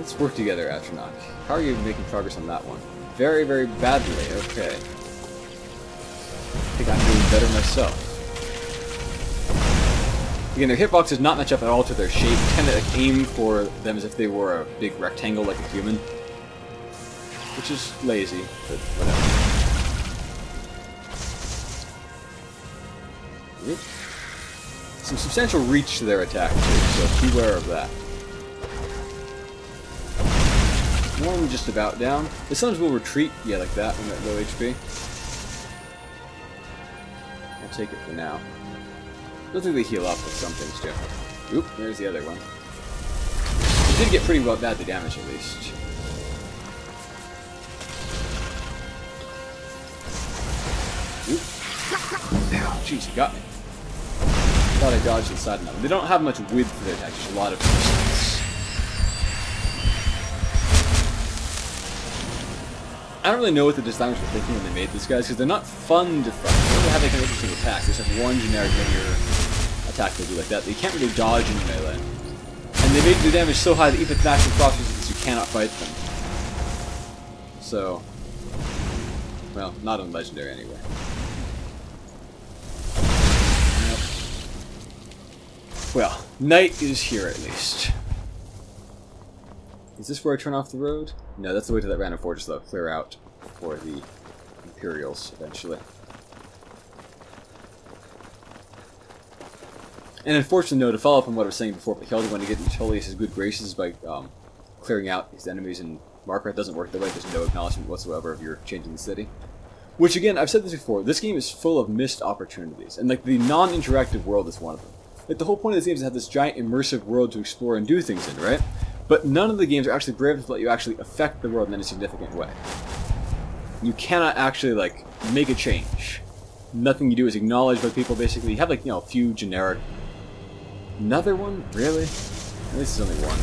[SPEAKER 1] Let's work together, Atronach. How are you making progress on that one? Very, very badly. Okay. I think I'm doing better myself. Again, their hitbox does not match up at all to their shape. You kind of like, aim for them as if they were a big rectangle like a human. Which is lazy, but whatever. Some substantial reach to their attack, too, so beware of that. One just about down. The suns will retreat, yeah, like that, when they're at low HP. I'll take it for now. I don't think they heal up with some things, too. Oop, there's the other one. They did get pretty well bad the damage, at least. Oop. Jeez, you got me. Thought I dodged inside enough. They don't have much width for their attack, just a lot of distance. I don't really know what the designers were thinking when they made these guys, because they're not fun to fight. They don't have any kind of interesting attacks. They just have one generic linear attack they do like that. They can't really dodge in melee. And they made the damage so high that even with maximum cross resistance, you cannot fight them. So, well, not on Legendary anyway. Well, night is here at least. Is this where I turn off the road? No, that's the way to that random fortress that I'll clear out for the Imperials eventually. And unfortunately, no, to follow up on what I was saying before, Picheldi wanted to get into Tullius' good graces by clearing out his enemies in Markarth. Doesn't work that way. There's no acknowledgement whatsoever of your changing the city. Which again, I've said this before, this game is full of missed opportunities, and like the non-interactive world is one of them. Like the whole point of this game is to have this giant immersive world to explore and do things in, right? But none of the games are actually brave enough to let you actually affect the world in any significant way. You cannot actually, like, make a change. Nothing you do is acknowledged by people, basically. You have, like, you know, a few generic... Another one? Really? At least it's only one.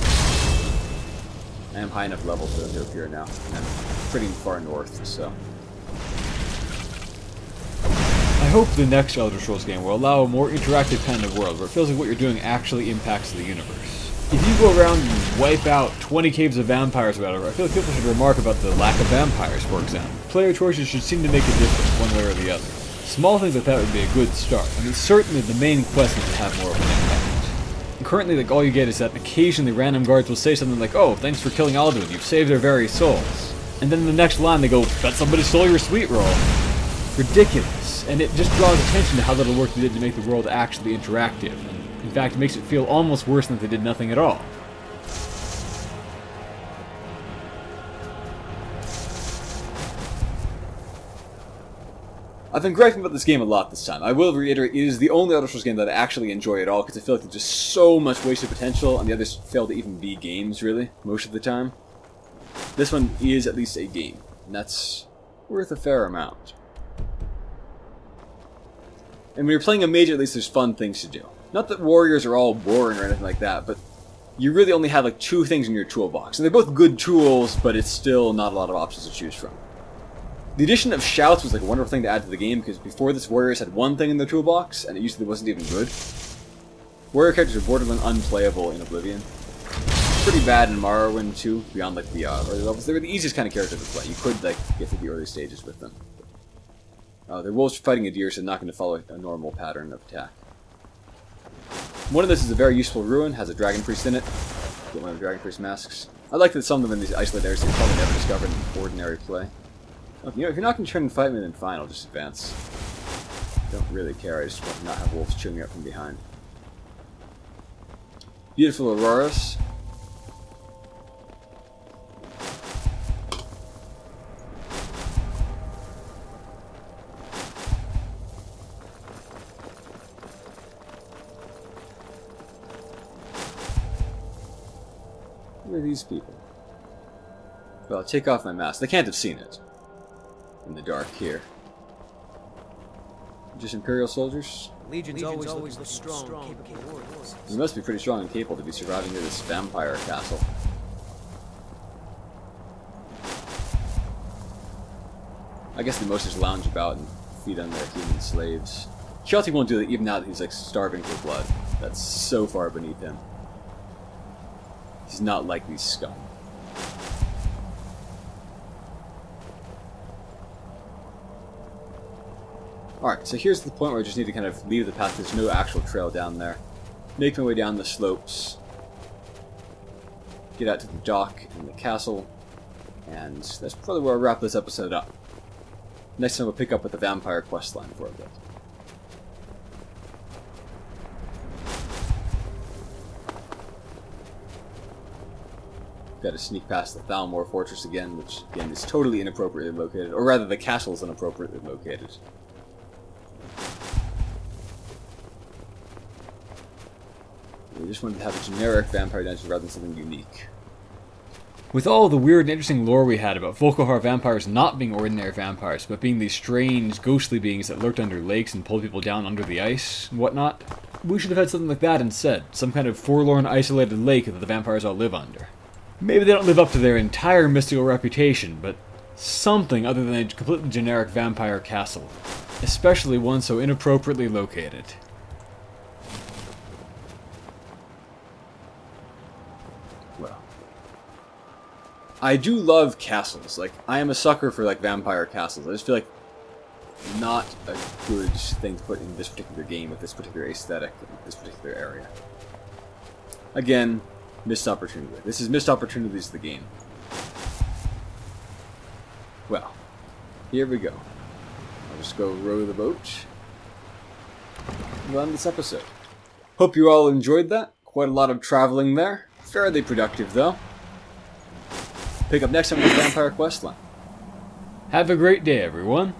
[SPEAKER 1] I am high enough level for them to appear now. And I'm pretty far north, so... I hope the next Elder Scrolls game will allow a more interactive kind of world, where it feels like what you're doing actually impacts the universe. If you go around and wipe out 20 caves of vampires or whatever, I feel like people should remark about the lack of vampires, for example. Player choices should seem to make a difference one way or the other. Small things like that would be a good start. I mean, certainly the main quest is to have more of an impact. And currently, like, all you get is that occasionally random guards will say something like, "Oh, thanks for killing Alduin, you've saved their very souls." And then in the next line they go, "Bet somebody stole your sweet roll." Ridiculous. And it just draws attention to how little work they did to make the world actually interactive. And in fact, it makes it feel almost worse than if they did nothing at all. I've been griping about this game a lot this time. I will reiterate, it is the only Elder Scrolls game that I actually enjoy at all, because I feel like there's just so much wasted potential, and the others fail to even be games, really, most of the time. This one is at least a game, and that's worth a fair amount. And when you're playing a mage, at least there's fun things to do. Not that warriors are all boring or anything like that, but you really only have like 2 things in your toolbox. And they're both good tools, but it's still not a lot of options to choose from. The addition of shouts was like a wonderful thing to add to the game, because before this, warriors had 1 thing in their toolbox, and it usually wasn't even good. Warrior characters are borderline unplayable in Oblivion. Pretty bad in Morrowind too, beyond like the early levels. They were the easiest kind of character to play. You could like get through the early stages with them. They're wolves fighting a deer, so they're not going to follow a normal pattern of attack. One of this is a very useful ruin, has a dragon priest in it. Get one of the dragon priest masks. I like that some of them in these isolated areas you've probably never discovered in ordinary play. You know, if you're not going to turn and fight me, then fine, I'll just advance. I don't really care, I just want to not have wolves chewing me up from behind. Beautiful auroras. Who are these people? Well, I'll take off my mask. They can't have seen it. In the dark here. Just Imperial soldiers?
[SPEAKER 8] Legion's always the strong, capable warriors.
[SPEAKER 1] You must be pretty strong and capable to be surviving near this vampire castle. I guess they most just lounge about and feed on their human slaves. Shelty won't do that even now that he's like starving for blood. That's so far beneath him. He's not like these scum. Alright, so here's the point where I just need to kind of leave the path. There's no actual trail down there. Make my way down the slopes. Get out to the dock and the castle. And that's probably where I'll wrap this episode up. Next time we'll pick up with the vampire questline for a bit. Got to sneak past the Thalmor Fortress again, which again is totally inappropriately located. Or rather, the castle is inappropriately located. We just wanted to have a generic vampire dungeon rather than something unique. With all the weird and interesting lore we had about Volkihar vampires not being ordinary vampires, but being these strange, ghostly beings that lurked under lakes and pulled people down under the ice and whatnot, we should have had something like that instead. Some kind of forlorn, isolated lake that the vampires all live under. Maybe they don't live up to their entire mystical reputation, but something other than a completely generic vampire castle. Especially one so inappropriately located. Well, I do love castles. Like, I am a sucker for, like, vampire castles. I just feel like not a good thing to put in this particular game with this particular aesthetic, with this particular area. Again, missed opportunity. This is missed opportunities of the game. Well, here we go. I'll just go row the boat and run this episode. Hope you all enjoyed that. Quite a lot of traveling there. Fairly productive, though. Pick up next time with the Vampire Questline. Have a great day, everyone.